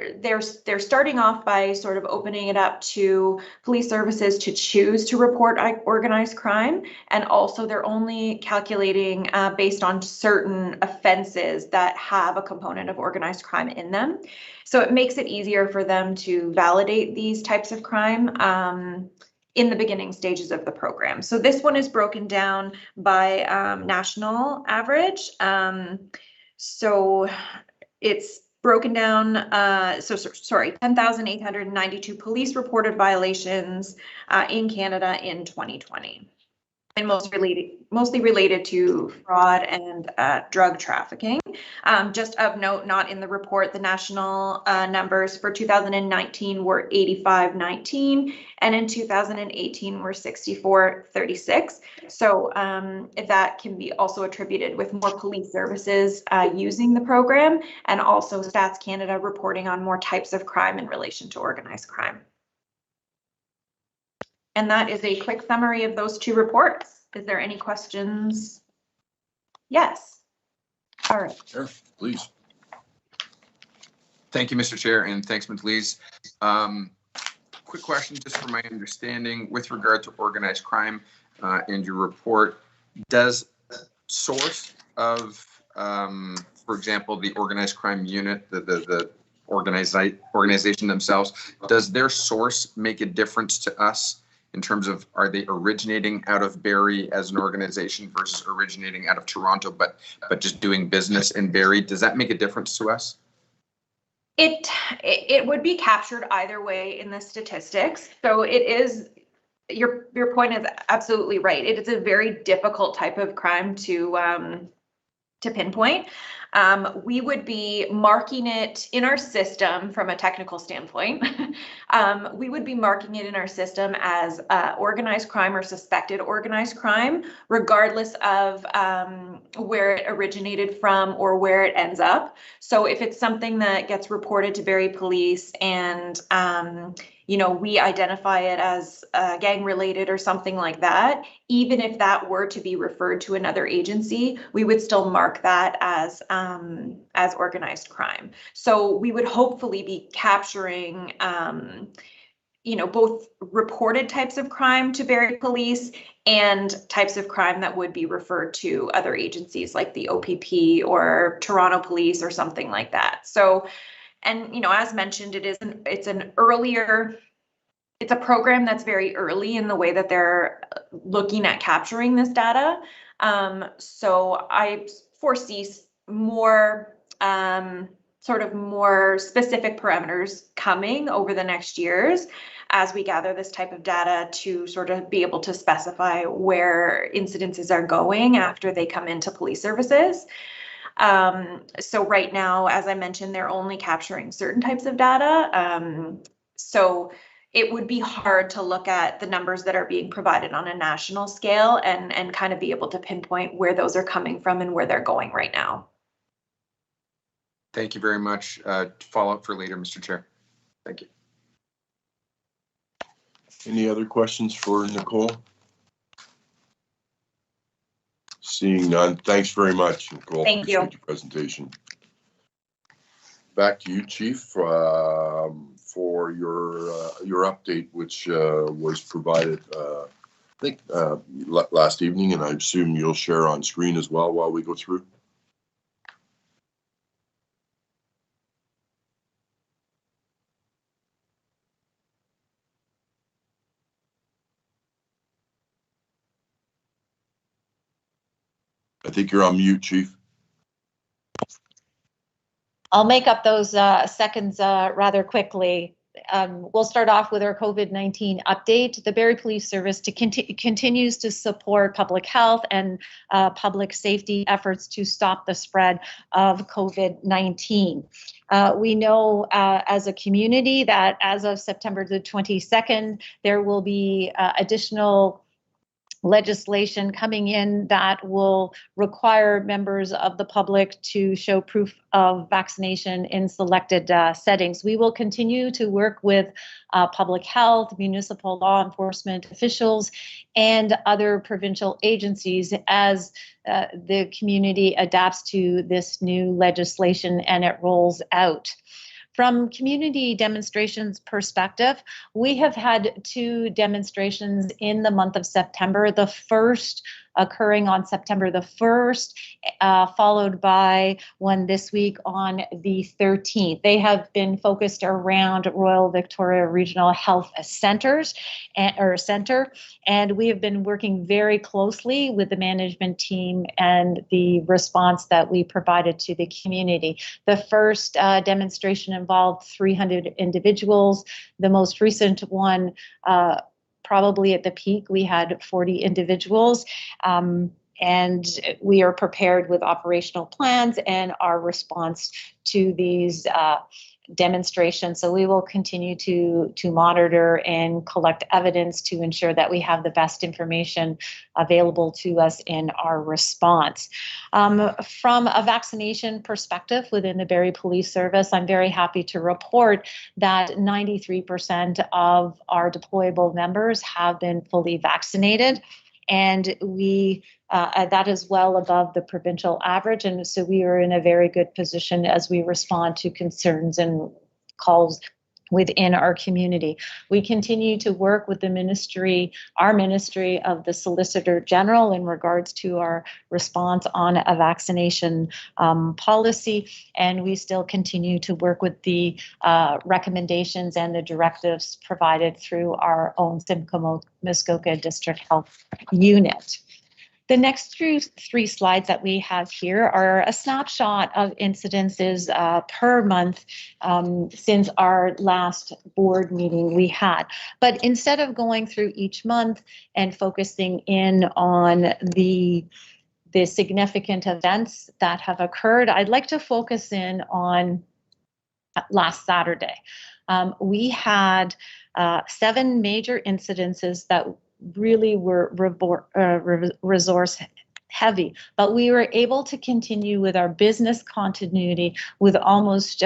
starting off by sort of opening it up to police services to choose to report organized crime. And also they're only calculating based on certain offenses that have a component of organized crime in them. So it makes it easier for them to validate these types of crime in the beginning stages of the program. So this one is broken down by national average. So it's broken down, 10,892 police reported violations in Canada in 2020. And mostly related to fraud and drug trafficking. Just of note, not in the report, the national numbers for 2019 were 8519, and in 2018 were 6436. So that can be also attributed with more police services using the program, and also Stats Canada reporting on more types of crime in relation to organized crime. And that is a quick summary of those two reports. Is there any questions? Yes. All right. Sure, please. Thank you, Mr. Chair, and thanks, Ms. Lees. Quick question, just for my understanding, with regard to organized crime and your report, does source of, for example, the organized crime unit, the organization themselves, does their source make a difference to us in terms of, are they originating out of Barrie as an organization versus originating out of Toronto, but just doing business in Barrie? Does that make a difference to us? It would be captured either way in the statistics. So it is, your point is absolutely right. It is a very difficult type of crime to pinpoint. We would be marking it in our system from a technical standpoint. We would be marking it in our system as organized crime or suspected organized crime, regardless of where it originated from or where it ends up. So if it's something that gets reported to Barrie Police and we identify it as gang related or something like that, even if that were to be referred to another agency, we would still mark that as organized crime. So we would hopefully be capturing, both reported types of crime to Barrie Police and types of crime that would be referred to other agencies like the OPP or Toronto Police or something like that. So, and as mentioned, it's a program that's very early in the way that they're looking at capturing this data. So I foresee more more specific parameters coming over the next years as we gather this type of data to sort of be able to specify where incidences are going after they come into police services. So right now, as I mentioned, they're only capturing certain types of data. So it would be hard to look at the numbers that are being provided on a national scale and kind of be able to pinpoint where those are coming from and where they're going right now. Thank you very much. Follow up for later, Mr. Chair. Thank you. Any other questions for Nicole? Seeing none, thanks very much, Nicole. Thank you. Appreciate your presentation. Back to you, Chief, for your update, which was provided, I think, last evening, and I assume you'll share on screen as well while we go through. I think you're on mute, Chief. I'll make up those seconds rather quickly. We'll start off with our COVID-19 update. The Barrie Police Service continues to support public health and public safety efforts to stop the spread of COVID-19. We know as a community that as of September the 22nd, there will be additional legislation coming in that will require members of the public to show proof of vaccination in selected settings. We will continue to work with public health, municipal law enforcement officials, and other provincial agencies as the community adapts to this new legislation and it rolls out. From community demonstrations perspective, we have had 2 demonstrations in the month of September, the first occurring on September the 1st, followed by one this week on the 13th. They have been focused around Royal Victoria Regional Health Centers Center, and we have been working very closely with the management team and the response that we provided to the community. The first demonstration involved 300 individuals. The most recent one, probably at the peak, we had 40 individuals. And we are prepared with operational plans and our response to these demonstrations. So we will continue to monitor and collect evidence to ensure that we have the best information available to us in our response. From a vaccination perspective within the Barrie Police Service, I'm very happy to report that 93% of our deployable members have been fully vaccinated. And we that is well above the provincial average. And so we are in a very good position as we respond to concerns and calls within our community. We continue to work with the ministry, our Ministry of the Solicitor General, in regards to our response on a vaccination policy. And we still continue to work with the recommendations and the directives provided through our own Simcoe-Muskoka District Health Unit. The next 3 slides that we have here are a snapshot of incidences per month since our last board meeting we had. But instead of going through each month and focusing in on the significant events that have occurred, I'd like to focus in on last Saturday. We had 7 major incidences that really were resource heavy, but we were able to continue with our business continuity with almost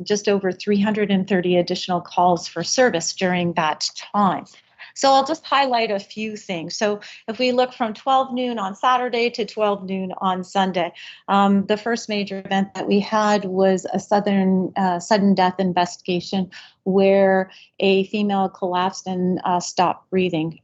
just over 330 additional calls for service during that time. So I'll just highlight a few things. So if we look from 12 noon on Saturday to 12 noon on Sunday, the first major event that we had was a sudden death investigation where a female collapsed and stopped breathing.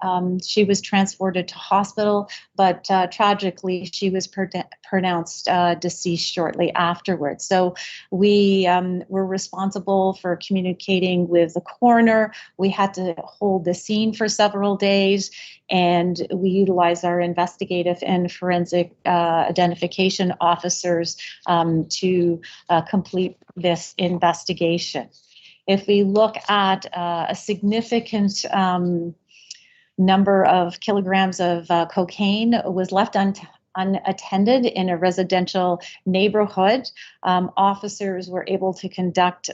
She was transported to hospital, but tragically she was pronounced deceased shortly afterwards. So we were responsible for communicating with the coroner. We had to hold the scene for several days, and we utilized our investigative and forensic identification officers to complete this investigation. If we look at a significant number of kilograms of cocaine was left unattended in a residential neighborhood, officers were able to conduct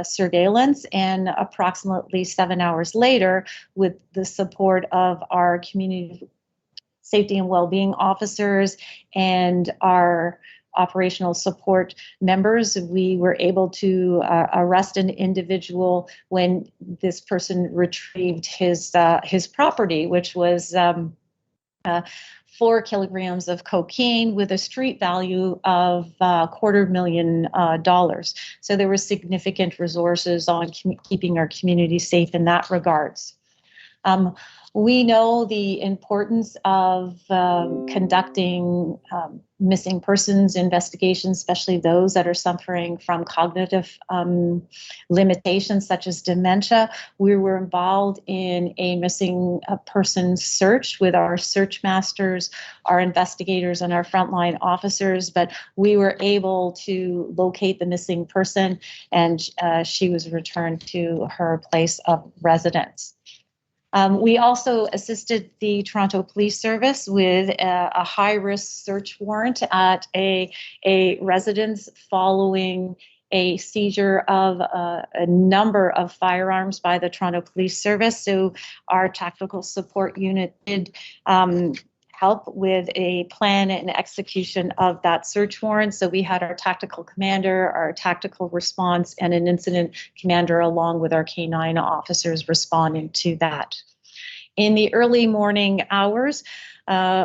surveillance, and approximately 7 hours later, with the support of our community safety and well-being officers and our operational support members, we were able to arrest an individual when this person retrieved his property, which was 4 kilograms of cocaine with a street value of $250,000. So there were significant resources on keeping our community safe in that regards. We know the importance of conducting missing persons investigations, especially those that are suffering from cognitive limitations such as dementia. We were involved in a missing person search with our search masters, our investigators, and our frontline officers, but we were able to locate the missing person, and she was returned to her place of residence. We also assisted the Toronto Police Service with a high-risk search warrant at a residence following a seizure of a number of firearms by the Toronto Police Service. So our tactical support unit did help with a plan and execution of that search warrant. So we had our tactical commander, our tactical response, and an incident commander along with our K9 officers responding to that. In the early morning hours,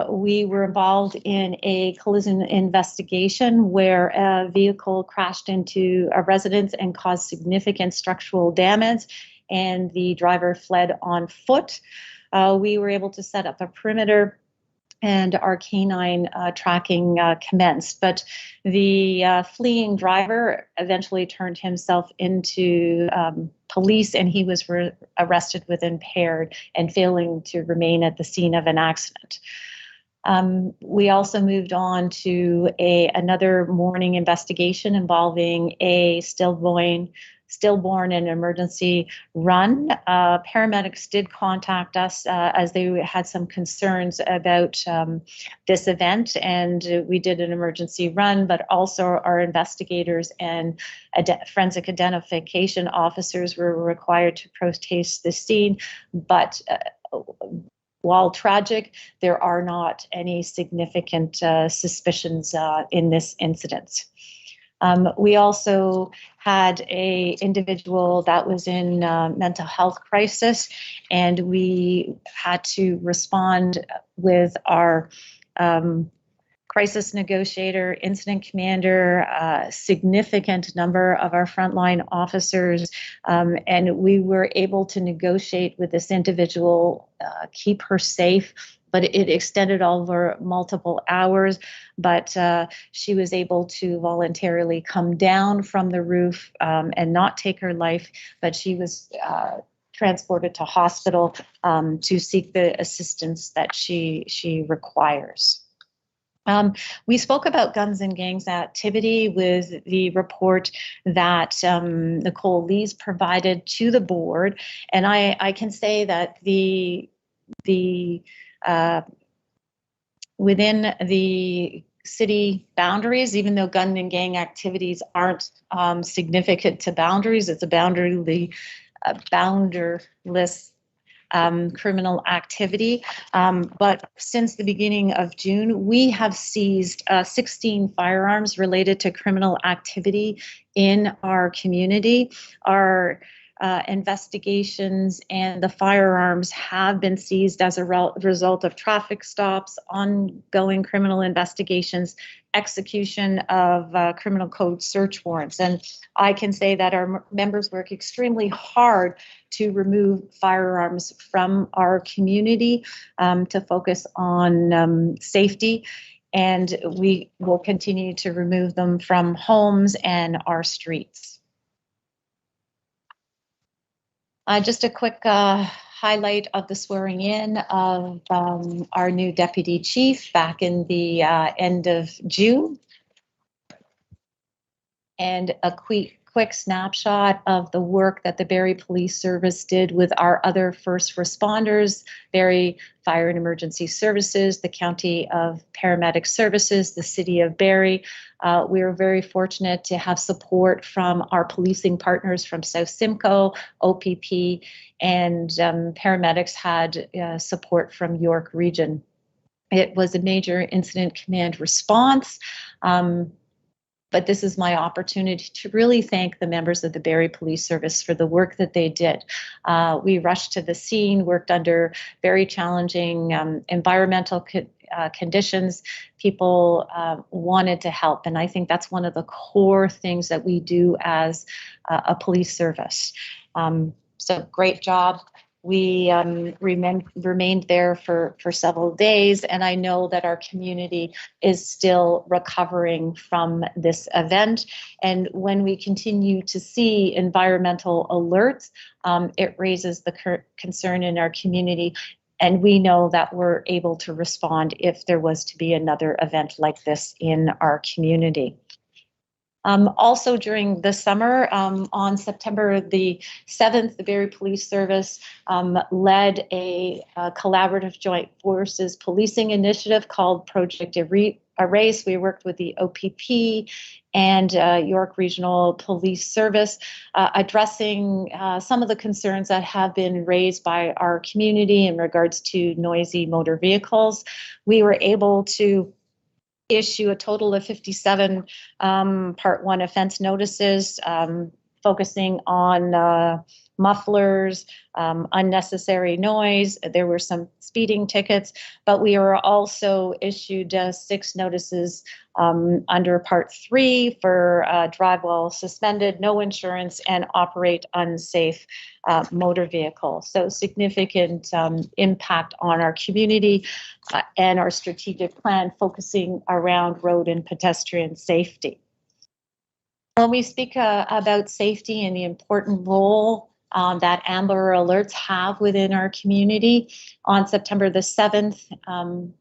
we were involved in a collision investigation where a vehicle crashed into a residence and caused significant structural damage, and the driver fled on foot. We were able to set up a perimeter, and our K9 tracking commenced. But the fleeing driver eventually turned himself into police, and he was arrested with impaired and failing to remain at the scene of an accident. We also moved on to another morning investigation involving a stillborn and emergency run. Paramedics did contact us as they had some concerns about this event, and we did an emergency run, but also our investigators and forensic identification officers were required to protest the scene. But while tragic, there are not any significant suspicions in this incident. We also had an individual that was in mental health crisis, and we had to respond with our crisis negotiator, incident commander, a significant number of our frontline officers, and we were able to negotiate with this individual, keep her safe. But it extended over multiple hours, but she was able to voluntarily come down from the roof and not take her life, but she was transported to hospital to seek the assistance that she requires. We spoke about guns and gangs activity with the report that Nicole Lees provided to the board, and I can say that within the city boundaries, even though gun and gang activities aren't significant to boundaries, it's a boundaryless criminal activity. But since the beginning of June, we have seized 16 firearms related to criminal activity in our community. Our investigations and the firearms have been seized as a result of traffic stops, ongoing criminal investigations, execution of criminal code search warrants. And I can say that our members work extremely hard to remove firearms from our community to focus on safety. And we will continue to remove them from homes and our streets. Just a quick highlight of the swearing in of our new deputy chief back in the end of June. And a quick snapshot of the work that the Barrie Police Service did with our other first responders, Barrie Fire and Emergency Services, the County of Paramedic Services, the City of Barrie. We were very fortunate to have support from our policing partners from South Simcoe, OPP, and paramedics had support from York Region. It was a major incident command response. But this is my opportunity to really thank the members of the Barrie Police Service for the work that they did. We rushed to the scene, worked under very challenging environmental conditions. People wanted to help, and I think that's one of the core things that we do as a police service. So great job. We remained there for several days, and I know that our community is still recovering from this event. And when we continue to see environmental alerts, it raises the concern in our community, and we know that we're able to respond if there was to be another event like this in our community. Also during the summer, on September the 7th, the Barrie Police Service led a collaborative joint forces policing initiative called Project race. We worked with the OPP and York Regional Police Service, addressing some of the concerns that have been raised by our community in regards to noisy motor vehicles. We were able to issue a total of 57 Part 1 offense notices, focusing on mufflers, unnecessary noise. There were some speeding tickets, but we were also issued 6 notices under Part 3 for drive while suspended, no insurance, and operate unsafe motor vehicle. So significant impact on our community and our strategic plan focusing around road and pedestrian safety. When we speak about safety and the important role that Amber Alerts have within our community, on September the 7th,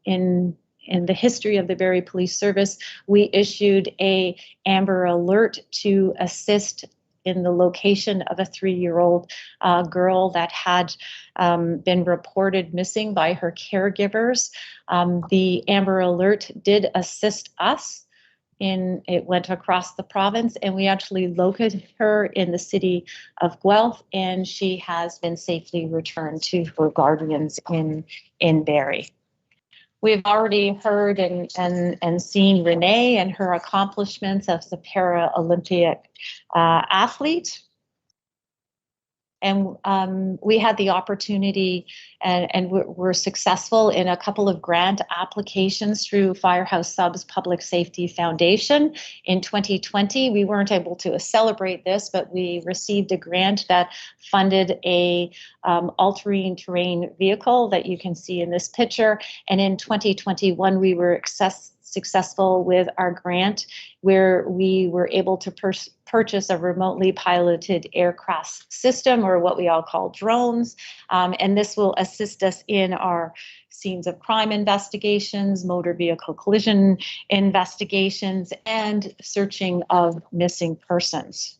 in the history of the Barrie Police Service, we issued a Amber Alert to assist in the location of a 3-year-old girl that had been reported missing by her caregivers. The Amber Alert did assist us. It went across the province, and we actually located her in the city of Guelph, and she has been safely returned to her guardians in Barrie. We've already heard and seen Renee and her accomplishments as a Paralympic athlete. And we had the opportunity and we're successful in a couple of grant applications through Firehouse Subs Public Safety Foundation. In 2020, we weren't able to celebrate this, but we received a grant that funded a all-terrain terrain vehicle that you can see in this picture. And in 2021, we were successful with our grant where we were able to purchase a remotely piloted aircraft system, or what we all call drones. And this will assist us in our scenes of crime investigations, motor vehicle collision investigations, and searching of missing persons.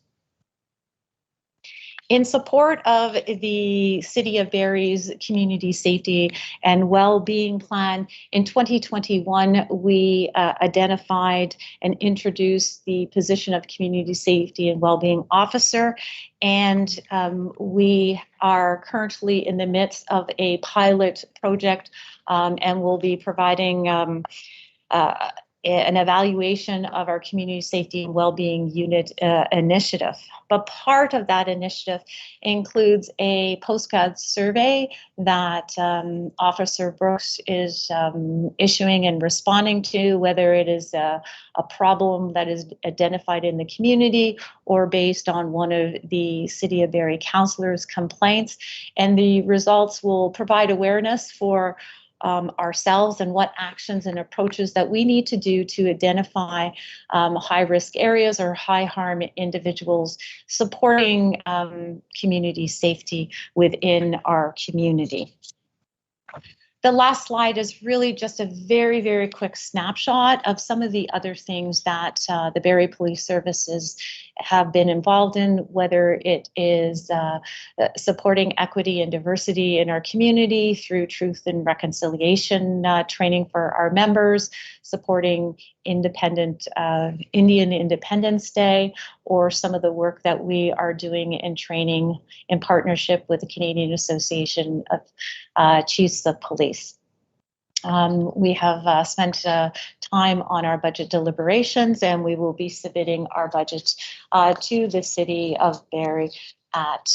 In support of the City of Barrie's Community Safety and Well-Being Plan, in 2021, we identified and introduced the position of Community Safety and Well-Being Officer, and we are currently in the midst of a pilot project and will be providing an evaluation of our Community Safety and Wellbeing Unit initiative. But part of that initiative includes a postcard survey that Officer Brooks is issuing and responding to, whether it is a problem that is identified in the community or based on one of the City of Barrie councillors' complaints. And the results will provide awareness for ourselves and what actions and approaches that we need to do to identify high-risk areas or high-harm individuals, supporting community safety within our community. The last slide is really just a very, very quick snapshot of some of the other things that the Barrie Police Services have been involved in, whether it is supporting equity and diversity in our community through truth and reconciliation training for our members, supporting Indian Independence Day, or some of the work that we are doing in training in partnership with the Canadian Association of Chiefs of Police. We have spent time on our budget deliberations, and we will be submitting our budget to the City of Barrie at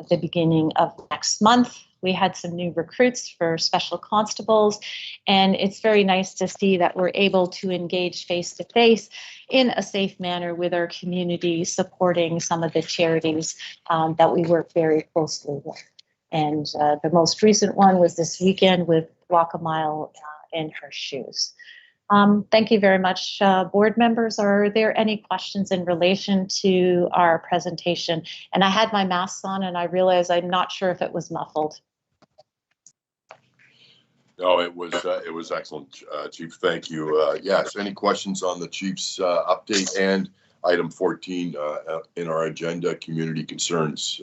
the beginning of next month. We had some new recruits for special constables, and it's very nice to see that we're able to engage face-to-face in a safe manner with our community, supporting some of the charities that we work very closely with. And the most recent one was this weekend with Walk a Mile in Her Shoes. Thank you very much, board members. Are there any questions in relation to our presentation? And I had my mask on and I realized I'm not sure if it was muffled. No, it was excellent, Chief. Thank you. Yes, any questions on the Chief's update and item 14 in our agenda, community concerns?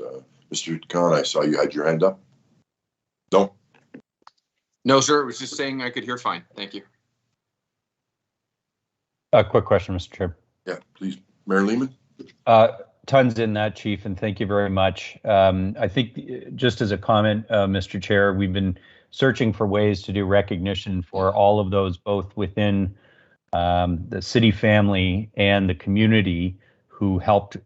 Mr. Khan, I saw you had your hand up. No? No, sir. It was just saying I could hear fine. Thank you. A quick question, Mr. Chair. Yeah, please, Mayor Lehman. Tons in that, Chief, and thank you very much. I think just as a comment, Mr. Chair, we've been searching for ways to do recognition for all of those, both within the city family and the community who helped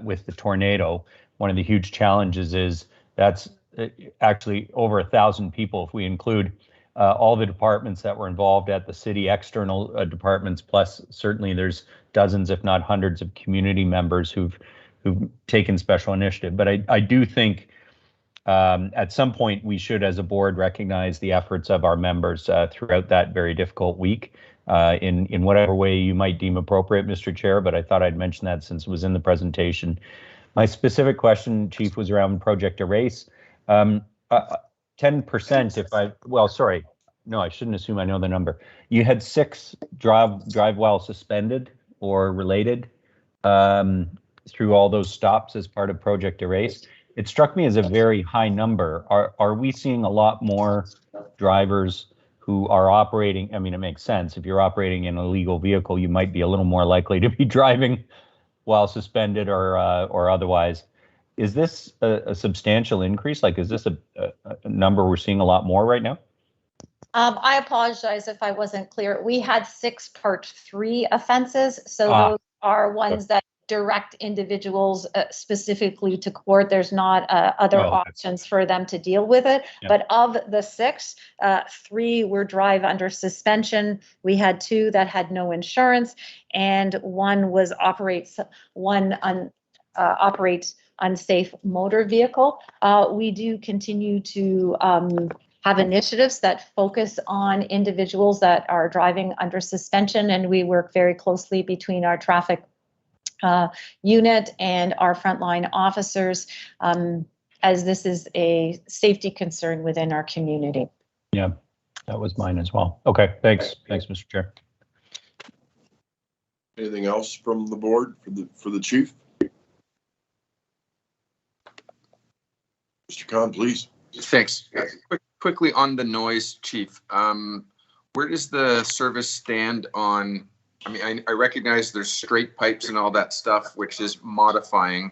with the tornado. One of the huge challenges is that's actually over 1,000 people if we include all the departments that were involved at the city, external departments, plus certainly there's dozens, if not hundreds, of community members who've taken special initiative. But I do think at some point we should, as a board, recognize the efforts of our members throughout that very difficult week in whatever way you might deem appropriate, Mr. Chair. But I thought I'd mention that since it was in the presentation. My specific question, Chief, was around Project Erase. 10% if sorry, no, I shouldn't assume I know the number. You had 6 drive while suspended or related through all those stops as part of Project Erase. It struck me as a very high number. Are we seeing a lot more drivers who are operating? I mean, it makes sense. If you're operating in a legal vehicle, you might be a little more likely to be driving while suspended or otherwise. Is this a substantial increase? Like, is this a number we're seeing a lot more right now? I apologize if I wasn't clear. We had 6 Part 3 offenses. So those are ones that direct individuals specifically to court. There's not other options for them to deal with it. Yeah. But of the 6, 3 were drive under suspension. We had 2 that had no insurance, and one was operate unsafe motor vehicle. We do continue to have initiatives that focus on individuals that are driving under suspension, and we work very closely between our traffic unit and our frontline officers, as this is a safety concern within our community. Yeah, that was mine as well. Okay, thanks. Thanks, Mr. Chair. Anything else from the board for the chief? Mr. Khan, please. Thanks. Quickly on the noise, Chief. Where does the service stand on? I mean, I recognize there's straight pipes and all that stuff, which is modifying,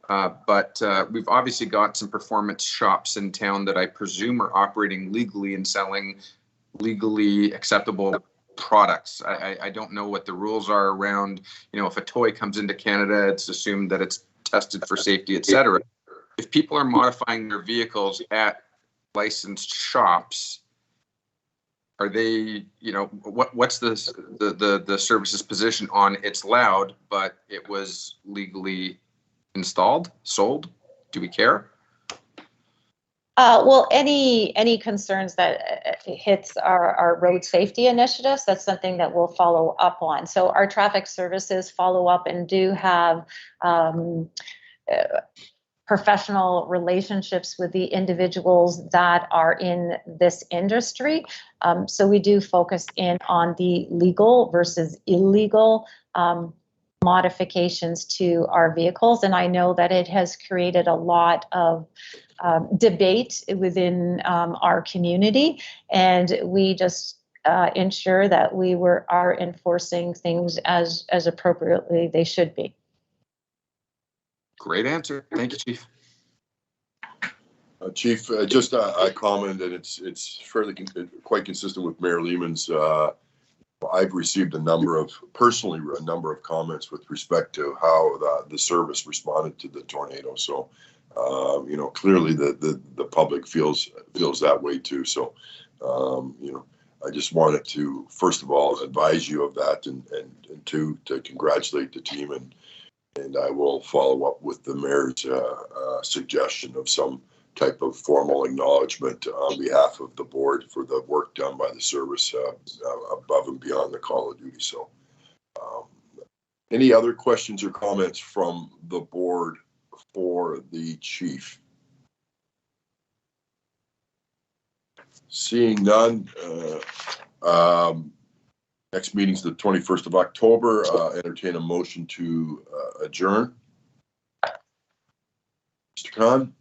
but we've obviously got some performance shops in town that I presume are operating legally and selling legally acceptable products. I don't know what the rules are around, if a toy comes into Canada, it's assumed that it's tested for safety, etc. If people are modifying their vehicles at licensed shops, are they, what's the service's position on it's loud, but it was legally installed, sold? Do we care? Well, any concerns that hits our road safety initiatives, that's something that we'll follow up on. So our traffic services follow up and do have professional relationships with the individuals that are in this industry. So we do focus in on the legal versus illegal modifications to our vehicles. And I know that it has created a lot of debate within our community. And we just ensure that we are enforcing things as appropriately they should be. Great answer. Thank you, Chief. Chief, just a comment, and it's fairly quite consistent with Mayor Lehman's. I've received a number of comments with respect to how the service responded to the tornado. So, clearly the public feels that way too. So, I just wanted to first of all advise you of that, and two, to congratulate the team, and I will follow up with the mayor's suggestion of some type of formal acknowledgement on behalf of the board for the work done by the service above and beyond the call of duty. So any other questions or comments from the board for the chief? Seeing none, next meeting is the 21st of October. Entertain a motion to adjourn. Mr. Khan?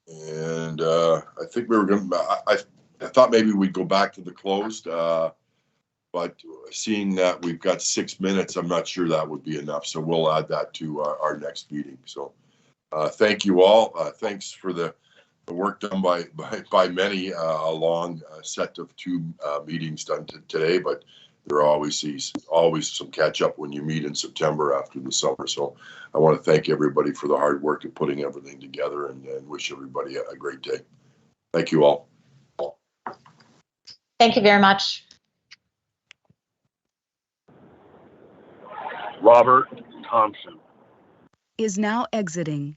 And I think we were going to, I thought maybe we'd go back to the closed. but seeing that we've got 6 minutes, I'm not sure that would be enough. So we'll add that to our next meeting. So thank you all. Thanks for the work done by many, a long set of 2 meetings done today, but there are always some catch up when you meet in September after the summer. So I want to thank everybody for the hard work of putting everything together and wish everybody a great day. Thank you all. Thank you very much. Robert Thompson. Is now exiting.